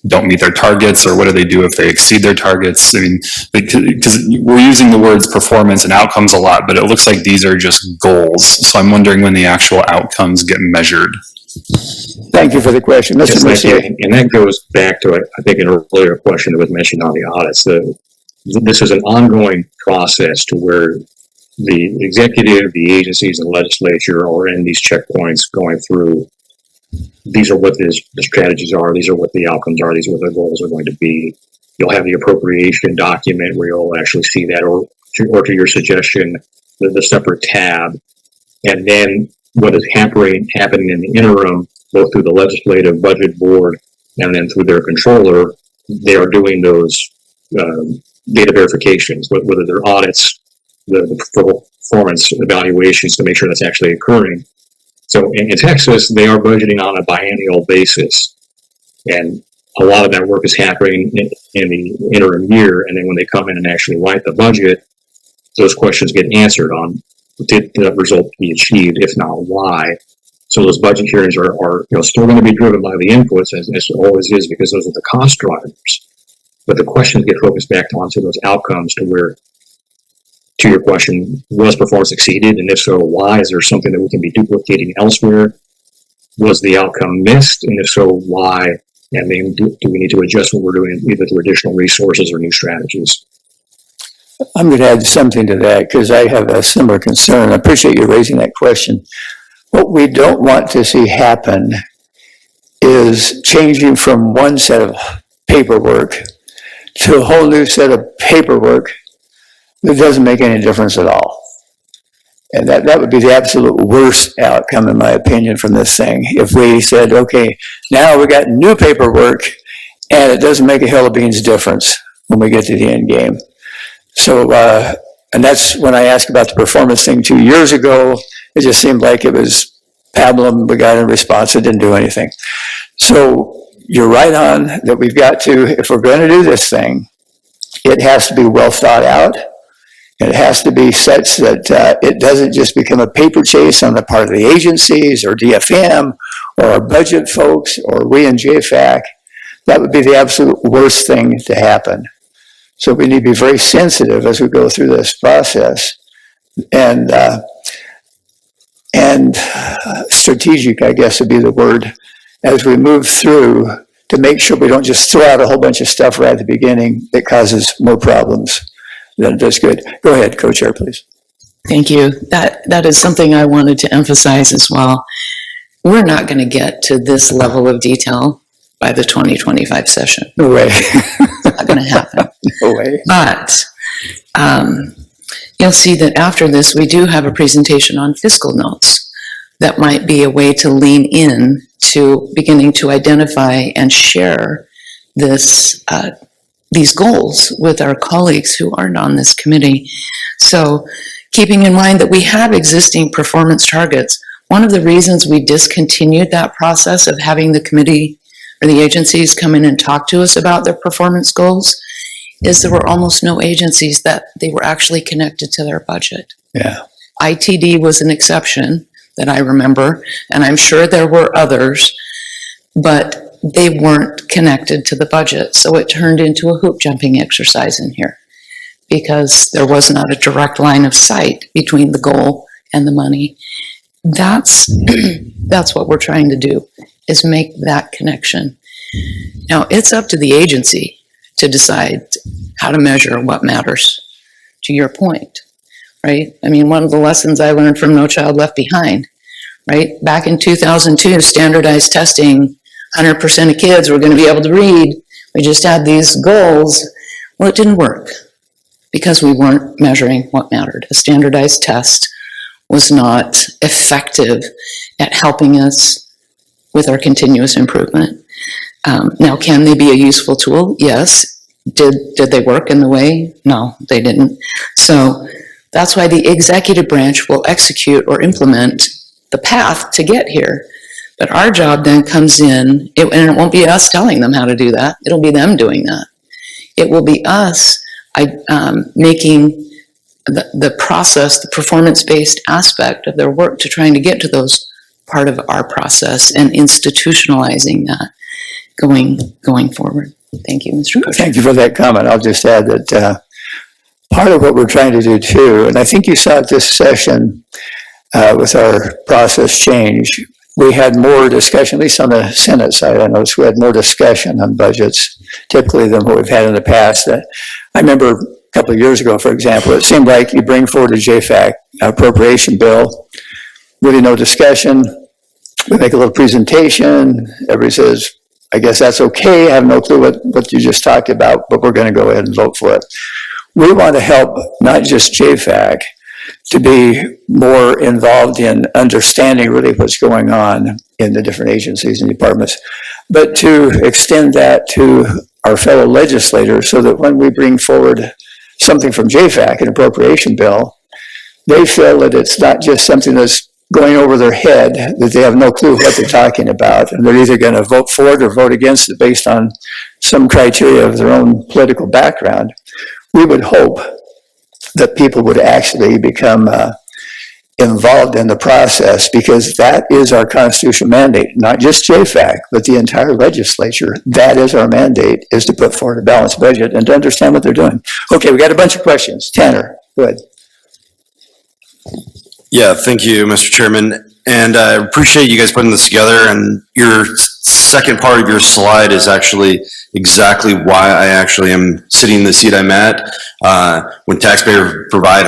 don't meet their targets? Or what do they do if they exceed their targets? I mean, because we're using the words performance and outcomes a lot, but it looks like these are just goals. So I'm wondering when the actual outcomes get measured. Thank you for the question. Mr. Yes, Mercier. and that goes back to, I think, an earlier question that was mentioned on the audits. This is an ongoing process to where the executive, the agencies, and legislature are in these checkpoints going through. These are what the strategies are. These are what the outcomes are. These are what the goals are going to be. You'll have the appropriation document where you'll actually see that, or to your suggestion, the separate tab. And then what is happening in the interim, both through the legislative budget board and then through their controller, they are doing those data verifications, whether they're audits, the performance evaluations to make sure that's actually occurring. So in Texas, they are budgeting on a biennial basis. And a lot of that work is happening in the interim year. And then when they come in and actually write the budget, those questions get answered on, did that result be achieved? If not, why? So those budget hearings are still going to be driven by the inputs, as it always is, because those are the cost drivers. But the questions get focused back onto those outcomes to where, to your question, was performance exceeded? And if so, why? Is there something that we can be duplicating elsewhere? Was the outcome missed? And if so, why? And then do we need to adjust what we're doing, either through additional resources or new strategies? I'm going to add something to that because I have a similar concern. I appreciate you raising that question. What we don't want to see happen is changing from one set of paperwork to a whole new set of paperwork that doesn't make any difference at all. And that would be the absolute worst outcome, in my opinion, from this thing. If we said, okay, now we got new paperwork and it doesn't make a hill of beans difference when we get to the end game. So, and that's when I asked about the performance thing 2 years ago. It just seemed like it was pablum. We got a response. It didn't do anything. So you're right on that we've got to, if we're going to do this thing, it has to be well thought out. It has to be such that it doesn't just become a paper chase on the part of the agencies or DFM or our budget folks or we in JFAC. That would be the absolute worst thing to happen. So we need to be very sensitive as we go through this process and strategic, I guess would be the word, as we move through to make sure we don't just throw out a whole bunch of stuff right at the beginning that causes more problems than it does good. Go ahead, Co-Chair, please. Thank you. That is something I wanted to emphasize as well. We're not going to get to this level of detail by the 2025 session. No way. It's not going to happen. No way. But you'll see that after this, we do have a presentation on fiscal notes. That might be a way to lean in to beginning to identify and share this, these goals with our colleagues who aren't on this committee. So keeping in mind that we have existing performance targets, one of the reasons we discontinued that process of having the committee or the agencies come in and talk to us about their performance goals is there were almost no agencies that they were actually connected to their budget. Yeah. ITD was an exception that I remember, and I'm sure there were others, but they weren't connected to the budget. So it turned into a hoop jumping exercise in here because there was not a direct line of sight between the goal and the money. That's what we're trying to do, is make that connection. Now, it's up to the agency to decide how to measure what matters, to your point, right? I mean, one of the lessons I learned from No Child Left Behind, right? Back in 2002, standardized testing, 100% of kids were going to be able to read. We just had these goals. Well, it didn't work because we weren't measuring what mattered. A standardized test was not effective at helping us with our continuous improvement. Now, can they be a useful tool? Yes. Did they work in the way? No, they didn't. So that's why the executive branch will execute or implement the path to get here. But our job then comes in, and it won't be us telling them how to do that. It'll be them doing that. It will be us making the process, the performance-based aspect of their work to trying to get to those part of our process and institutionalizing that going forward. Thank you, Mr. Coach. Thank you for that comment. I'll just add that part of what we're trying to do too, and I think you saw at this session with our process change, we had more discussion, at least on the Senate side, I noticed we had more discussion on budgets typically than what we've had in the past. I remember a couple of years ago, for example, it seemed like you bring forward a JFAC appropriation bill, really no discussion. We make a little presentation. Everybody says, I guess that's okay. I have no clue what you just talked about, but we're going to go ahead and vote for it. We want to help not just JFAC to be more involved in understanding really what's going on in the different agencies and departments, but to extend that to our fellow legislators so that when we bring forward something from JFAC, an appropriation bill, they feel that it's not just something that's going over their head, that they have no clue what they're talking about, and they're either going to vote for it or vote against it based on some criteria of their own political background. We would hope that people would actually become involved in the process, because that is our constitutional mandate, not just JFAC, but the entire legislature. That is our mandate, is to put forward a balanced budget and to understand what they're doing. Okay, we got a bunch of questions. Tanner, go ahead. Yeah, thank you, Mr. Chairman. And I appreciate you guys putting this together. And your second part of your slide is actually exactly why I actually am sitting in the seat I'm at. When taxpayers provide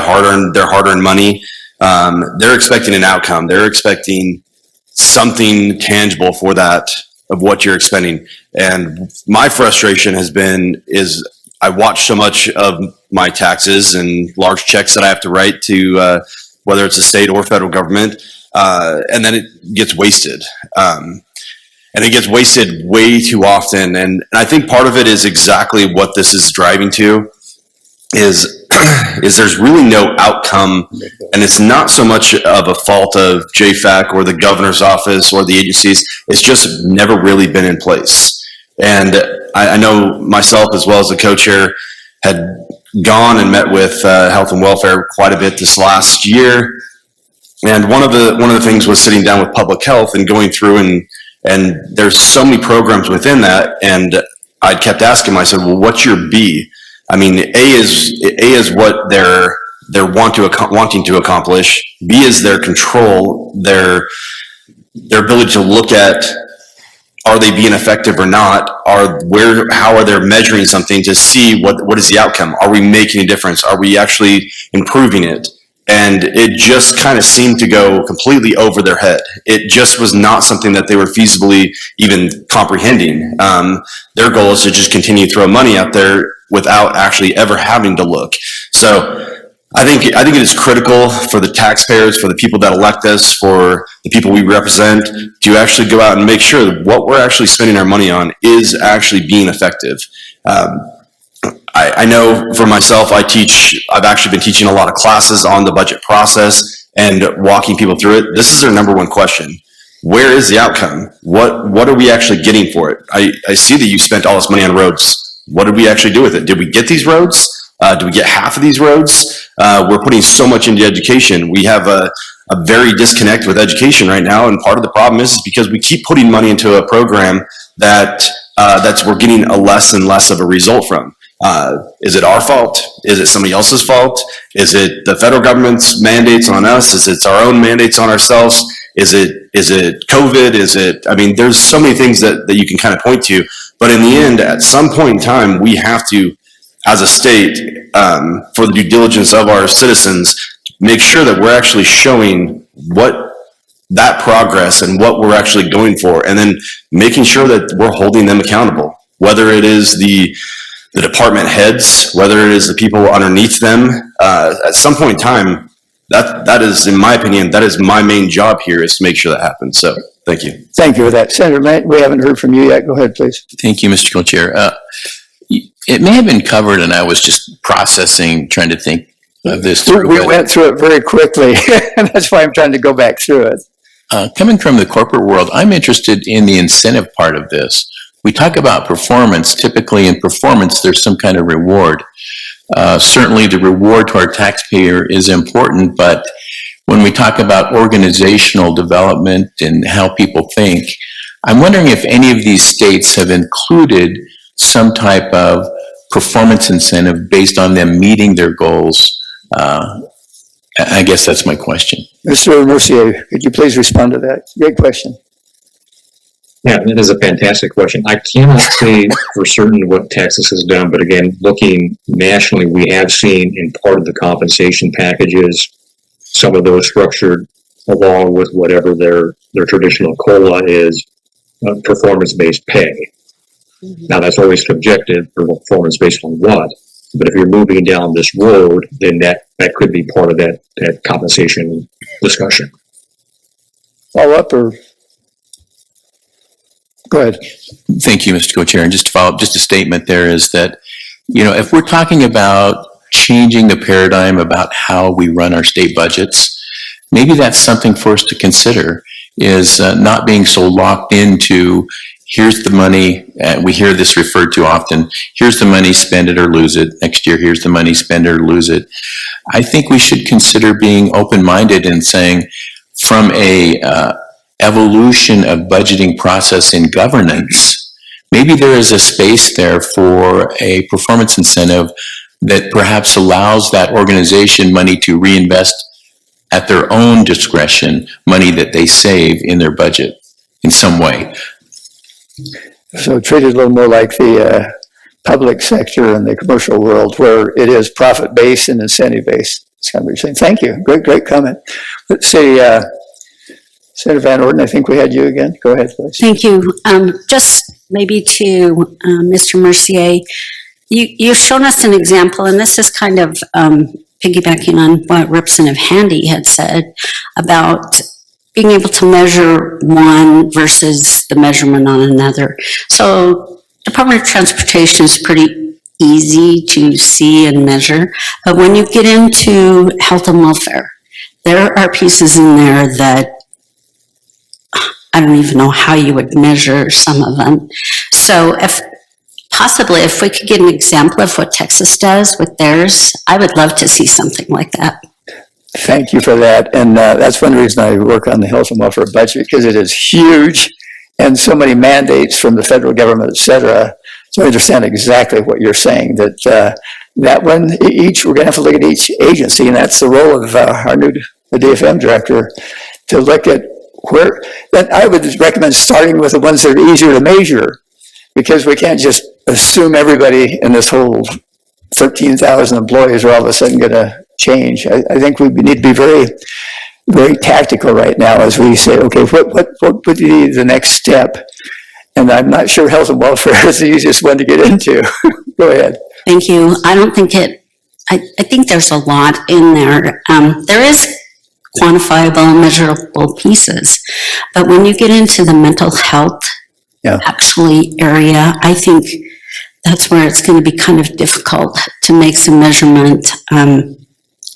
their hard-earned money, they're expecting an outcome. They're expecting something tangible for that, of what you're expending. And my frustration is I watch so much of my taxes and large checks that I have to write to whether it's a state or federal government, and then it gets wasted. And it gets wasted way too often. And I think part of it is exactly what this is driving to, is there's really no outcome. And it's not so much of a fault of JFAC or the governor's office or the agencies. It's just never really been in place. And I know myself, as well as the co-chair, had gone and met with health and welfare quite a bit this last year, and one of the things was sitting down with public health and going through, and there's so many programs within that, and I kept asking myself, well, what's your B? I mean, A is what they're wanting to accomplish. B is their control, their ability to look at, are they being effective or not? How are they measuring something to see what is the outcome? Are we making a difference? Are we actually improving it? And it just kind of seemed to go completely over their head. It just was not something that they were feasibly even comprehending. Their goal is to just continue to throw money out there without actually ever having to look. So I think it is critical for the taxpayers, for the people that elect us, for the people we represent, to actually go out and make sure that what we're actually spending our money on is actually being effective. I know for myself, I've actually been teaching a lot of classes on the budget process and walking people through it. This is their number one question. Where is the outcome? What are we actually getting for it? I see that you spent all this money on roads. What did we actually do with it? Did we get these roads? Do we get half of these roads? We're putting so much into education. We have a very disconnect with education right now, and part of the problem is because we keep putting money into a program that we're getting a less and less of a result from. Is it our fault? Is it somebody else's fault? Is it the federal government's mandates on us? Is it our own mandates on ourselves? Is it COVID? I mean, there's so many things that you can kind of point to, but in the end, at some point in time, we have to, as a state, for the due diligence of our citizens, make sure that we're actually showing what that progress and what we're actually going for, and then making sure that we're holding them accountable, whether it is the department heads, whether it is the people underneath them. At some point in time, that is, in my opinion, that is my main job here, is to make sure that happens. So thank you. Thank you for that. Senator Matt, we haven't heard from you yet. Go ahead, please. Thank you, Mr. Co-Chair. It may have been covered, and I was just processing, trying to think of this through. We went through it very quickly, and that's why I'm trying to go back through it. Coming from the corporate world, I'm interested in the incentive part of this. We talk about performance. Typically in performance, there's some kind of reward. Certainly the reward to our taxpayer is important, but when we talk about organizational development and how people think, I'm wondering if any of these states have included some type of performance incentive based on them meeting their goals. I guess that's my question. Mr. Mercier, could you please respond to that? Great question. Yeah, that is a fantastic question. I cannot say for certain what Texas has done, but again, looking nationally, we have seen in part of the compensation packages, some of those structured along with whatever their traditional COLA is, performance-based pay. Now, that's always subjective, performance based on what, but if you're moving down this road, then that could be part of that compensation discussion. Follow up or? Go ahead. Thank you, Mr. Co-Chair. And just to follow up, just a statement there is that, if we're talking about changing the paradigm about how we run our state budgets, maybe that's something for us to consider, is not being so locked into, here's the money, we hear this referred to often, here's the money, spend it or lose it. Next year, here's the money, spend it or lose it. I think we should consider being open-minded and saying, from a evolution of budgeting process in governance, maybe there is a space there for a performance incentive that perhaps allows that organization money to reinvest at their own discretion, money that they save in their budget in some way. So treat it a little more like the public sector and the commercial world, where it is profit-based and incentive-based. That's kind of what you're saying. Thank you. Great comment. Let's see, Senator Van Orden, I think we had you again. Go ahead, please. Thank you. Just maybe to Mr. Mercier, you've shown us an example, and this is kind of piggybacking on what Representative Handy had said about being able to measure one versus the measurement on another. So Department of Transportation is pretty easy to see and measure, but when you get into health and welfare, there are pieces in there that I don't even know how you would measure some of them. So if we could get an example of what Texas does with theirs, I would love to see something like that. Thank you for that. And that's one reason I work on the health and welfare budget, because it is huge and so many mandates from the federal government, et cetera. So I understand exactly what you're saying, that that one, we're going to have to look at each agency, and that's the role of our new DFM director, to look at where, that I would recommend starting with the ones that are easier to measure, because we can't just assume everybody in this whole 13,000 employees are all of a sudden going to change. I think we need to be very, very tactical right now as we say, okay, what would be the next step? And I'm not sure health and welfare is the easiest one to get into. Go ahead. Thank you. I don't think I think there's a lot in there. There is quantifiable, measurable pieces, but when you get into the mental health actually area, I think that's where it's going to be kind of difficult to make some measurement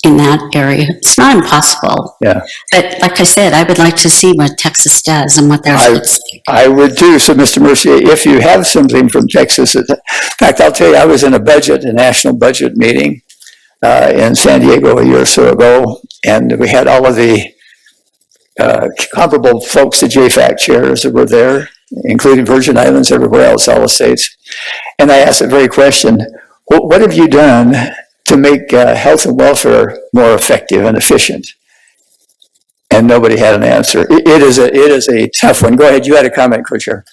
in that area. It's not impossible. Yeah. But like I said, I would like to see what Texas does and what theirs. I would too. So, Mr. Mercier, if you have something from Texas, in fact, I'll tell you, I was in a national budget meeting in San Diego a year or so ago, and we had all of the comparable folks, the JFAC chairs that were there, including Virgin Islands, everywhere else, all the states. And I asked the very question, what have you done to make health and welfare more effective and efficient? And nobody had an answer. It is a tough one. Go ahead, you had a comment, Co-Chair.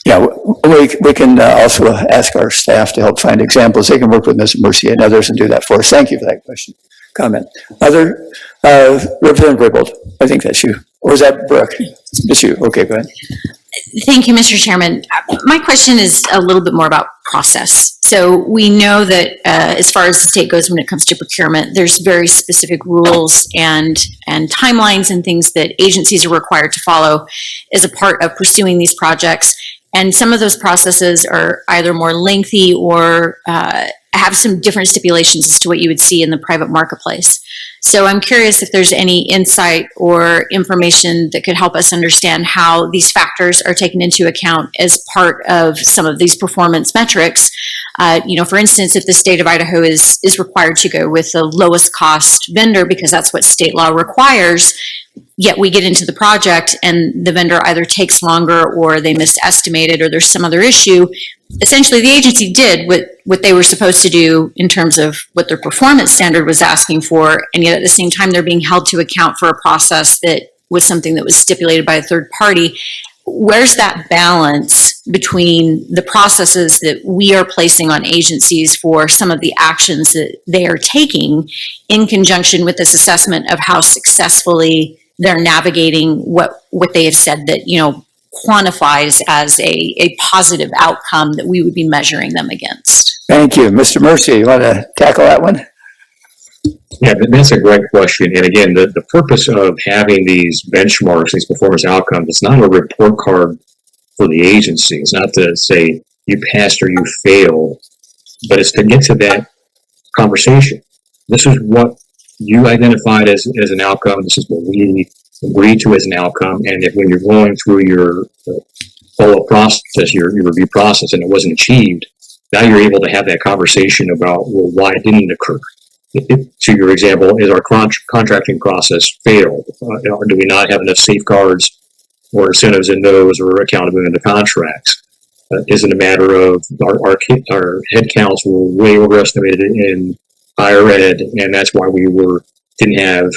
Yeah, we can also ask our staff to help find examples. They can work with Ms. Mercier and others and do that for us. Thank you for that comment. Other, Representative Ribbold, I think that's you. Or is that Brooke? It's you. Okay, go ahead. Thank you, Mr. Chairman. My question is a little bit more about process. So we know that as far as the state goes when it comes to procurement, there's very specific rules and timelines and things that agencies are required to follow as a part of pursuing these projects. And some of those processes are either more lengthy or have some different stipulations as to what you would see in the private marketplace. So I'm curious if there's any insight or information that could help us understand how these factors are taken into account as part of some of these performance metrics. For instance, if the state of Idaho is required to go with the lowest cost vendor because that's what state law requires, yet we get into the project and the vendor either takes longer or they misestimated or there's some other issue. Essentially, the agency did what they were supposed to do in terms of what their performance standard was asking for, and yet at the same time, they're being held to account for a process that was something that was stipulated by a third party. Where's that balance between the processes that we are placing on agencies for some of the actions that they are taking in conjunction with this assessment of how successfully they're navigating what they have said that, quantifies as a positive outcome that we would be measuring them against? Thank you. Mr. Mercier, you want to tackle that one? Yeah, that's a great question. And again, the purpose of having these benchmarks, these performance outcomes, it's not a report card for the agency. It's not to say you passed or you failed, but it's to get to that conversation. This is what you identified as an outcome. This is what we agreed to as an outcome. And if when you're going through your follow-up process, your review process, and it wasn't achieved, now you're able to have that conversation about, well, why it didn't occur. To your example, is our contracting process failed? Or do we not have enough safeguards or incentives in those or accountability in the contracts? Is it a matter of our head counts were way overestimated in higher ed, and that's why we didn't have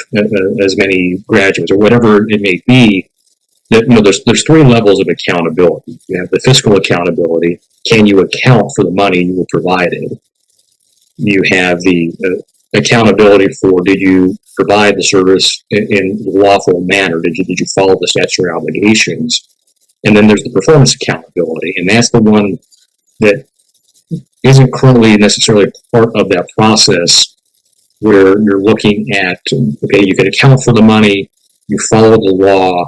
as many graduates, or whatever it may be? There's three levels of accountability. You have the fiscal accountability. Can you account for the money you were provided? You have the accountability for, did you provide the service in a lawful manner? Did you follow the statutory obligations? And then there's the performance accountability, and that's the one that isn't currently necessarily part of that process, where you're looking at, okay, you can account for the money, you follow the law,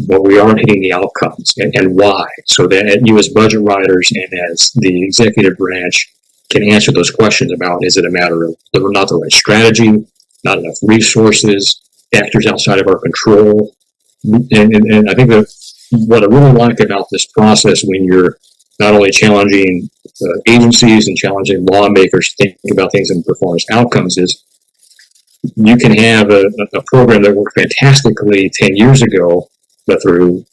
but we aren't hitting the outcomes, and why? So that you as budget writers and as the executive branch can answer those questions about, is it a matter of not the right strategy, not enough resources, factors outside of our control? And I think that what I really like about this process, when you're not only challenging agencies and challenging lawmakers to think about things in performance outcomes, is you can have a program that worked fantastically 10 years ago, but through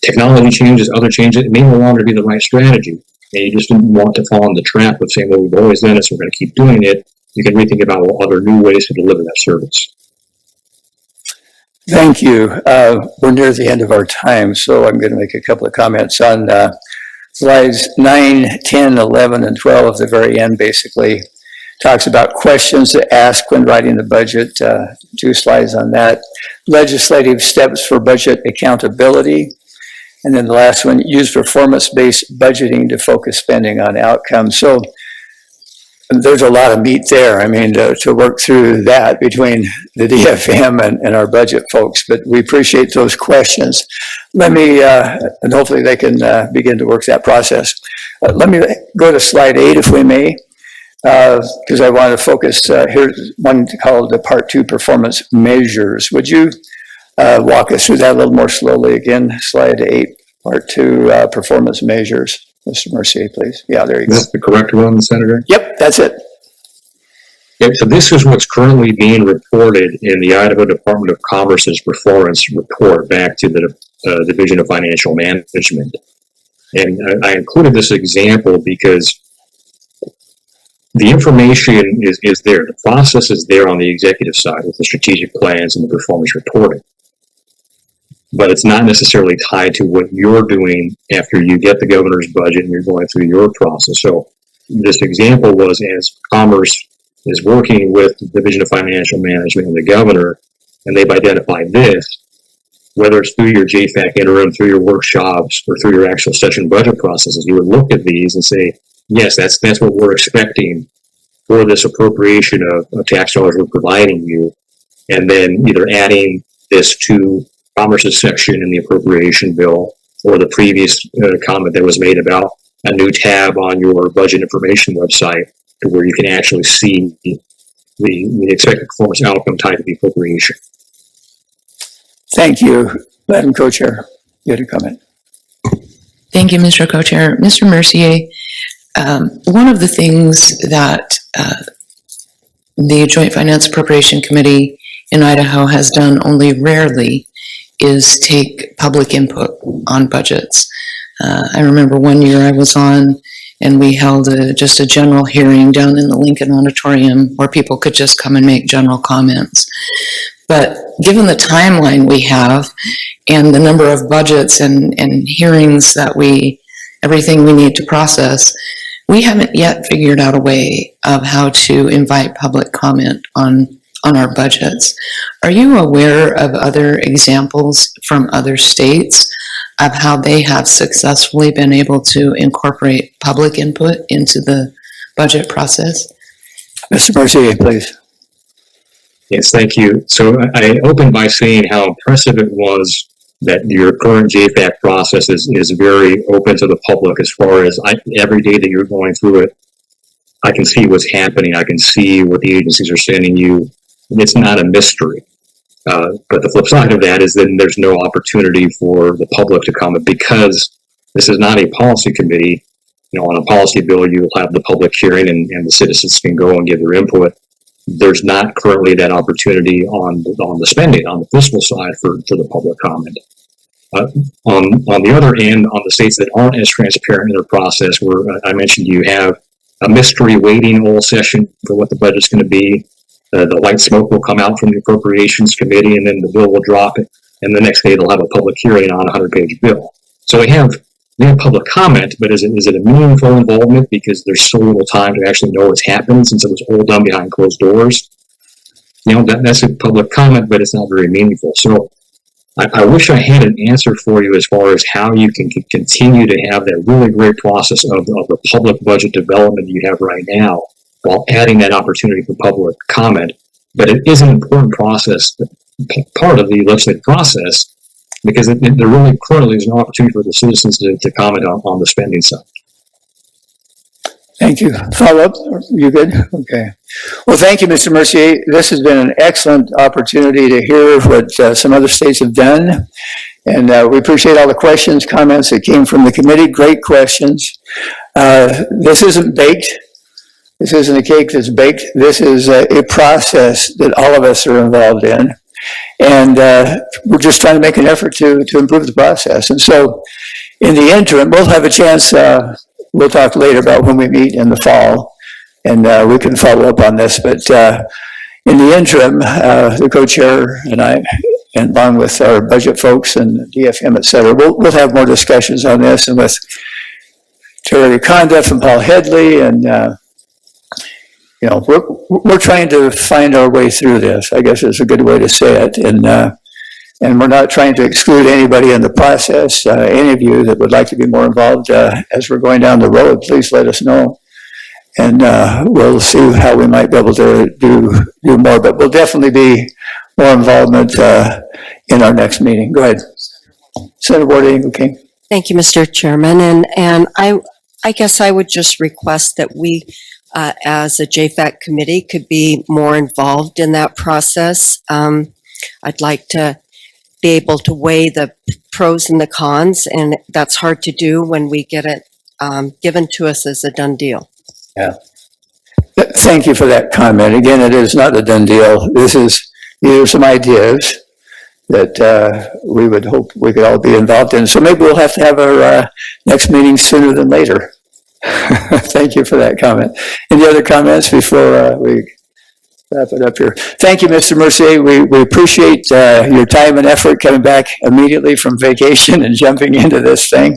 technology changes, other changes, it may no longer be the right strategy. And you just didn't want to fall in the trap of saying, well, we've always done it, so we're going to keep doing it. You can rethink about other new ways to deliver that service. Thank you. We're near the end of our time, so I'm going to make a couple of comments on slides 9, 10, 11, and 12. The very end basically talks about questions to ask when writing the budget. 2 slides on that. Legislative steps for budget accountability. And then the last one, use performance-based budgeting to focus spending on outcomes. So there's a lot of meat there. I mean, to work through that between the DFM and our budget folks, but we appreciate those questions. Let me, and hopefully they can begin to work that process. Let me go to slide 8, if we may, because I want to focus, here's one called the Part 2 Performance Measures. Would you walk us through that a little more slowly again? Slide 8, Part 2 Performance Measures. Mr. Mercier, please. Yeah, there you go. Is that the correct one, Senator? Yep, that's it. Yeah, so this is what's currently being reported in the Idaho Department of Commerce's performance report back to the Division of Financial Management. And I included this example because the information is there. The process is there on the executive side with the strategic plans and the performance reporting. But it's not necessarily tied to what you're doing after you get the governor's budget and you're going through your process. So this example was, as Commerce is working with the Division of Financial Management and the governor, and they've identified this, whether it's through your JFAC interim, through your workshops, or through your actual session budget processes, you would look at these and say, yes, that's what we're expecting for this appropriation of tax dollars we're providing you, and then either adding this to Commerce's section in the appropriation bill, or the previous comment that was made about a new tab on your budget information website to where you can actually see the expected performance outcome tied to the appropriation. Thank you. Madam Co-Chair, you had a comment. Thank you, Mr. Co-Chair. Mr. Mercier, one of the things that the Joint Finance-Appropriation Committee in Idaho has done only rarely is take public input on budgets. I remember one year I was on and we held just a general hearing down in the Lincoln Auditorium where people could just come and make general comments. But given the timeline we have and the number of budgets and hearings that everything we need to process, we haven't yet figured out a way of how to invite public comment on our budgets. Are you aware of other examples from other states of how they have successfully been able to incorporate public input into the budget process? Mr. Mercier, please. Yes, thank you. So I opened by saying how impressive it was that your current JFAC process is very open to the public as far as every day that you're going through it, I can see what's happening. I can see what the agencies are sending you. It's not a mystery. But the flip side of that is then there's no opportunity for the public to comment because this is not a policy committee. You know, on a policy bill, you'll have the public hearing and the citizens can go and give their input. There's not currently that opportunity on the spending, on the fiscal side for the public comment. On the other end, on the states that aren't as transparent in their process, where I mentioned you have a mystery waiting all session for what the budget's going to be. The white smoke will come out from the Appropriations Committee, and then the bill will drop, and the next day they'll have a public hearing on a 100-page bill. So we have public comment, but is it a meaningful involvement because there's so little time to actually know what's happened since it was all done behind closed doors? You know, that's a public comment, but it's not very meaningful. So I wish I had an answer for you as far as how you can continue to have that really great process of the public budget development you have right now, while adding that opportunity for public comment. But it is an important process, part of the legislative process, because there really currently is no opportunity for the citizens to comment on the spending side. Thank you. Follow up? Are you good? Okay. Well, thank you, Mr. Mercier. This has been an excellent opportunity to hear what some other states have done. And we appreciate all the questions, comments that came from the committee. Great questions. This isn't baked. This isn't a cake that's baked. This is a process that all of us are involved in. And we're just trying to make an effort to improve the process. And so in the interim, we'll have a chance, we'll talk later about when we meet in the fall, and we can follow up on this. But in the interim, the co-chair and I, and along with our budget folks and DFM, et cetera, we'll have more discussions on this, and with Terry Conduff and Paul Headley, and you know, we're trying to find our way through this, I guess is a good way to say it. And we're not trying to exclude anybody in the process. Any of you that would like to be more involved as we're going down the road, please let us know. And we'll see how we might be able to do more. But we'll definitely be more involvement in our next meeting. Go ahead. Senator Board King. Thank you, Mr. Chairman. And I guess I would just request that we, as a JFAC committee, could be more involved in that process. I'd like to be able to weigh the pros and the cons, and that's hard to do when we get it given to us as a done deal. Yeah. Thank you for that comment. Again, it is not a done deal. These are some ideas that we would hope we could all be involved in. So maybe we'll have to have our next meeting sooner than later. Thank you for that comment. Any other comments before we wrap it up here? Thank you, Mr. Mercier. We appreciate your time and effort coming back immediately from vacation and jumping into this thing.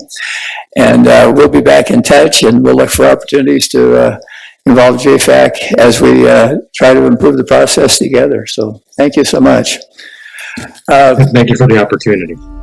And we'll be back in touch, and we'll look for opportunities to involve JFAC as we try to improve the process together. So thank you so much. Thank you for the opportunity.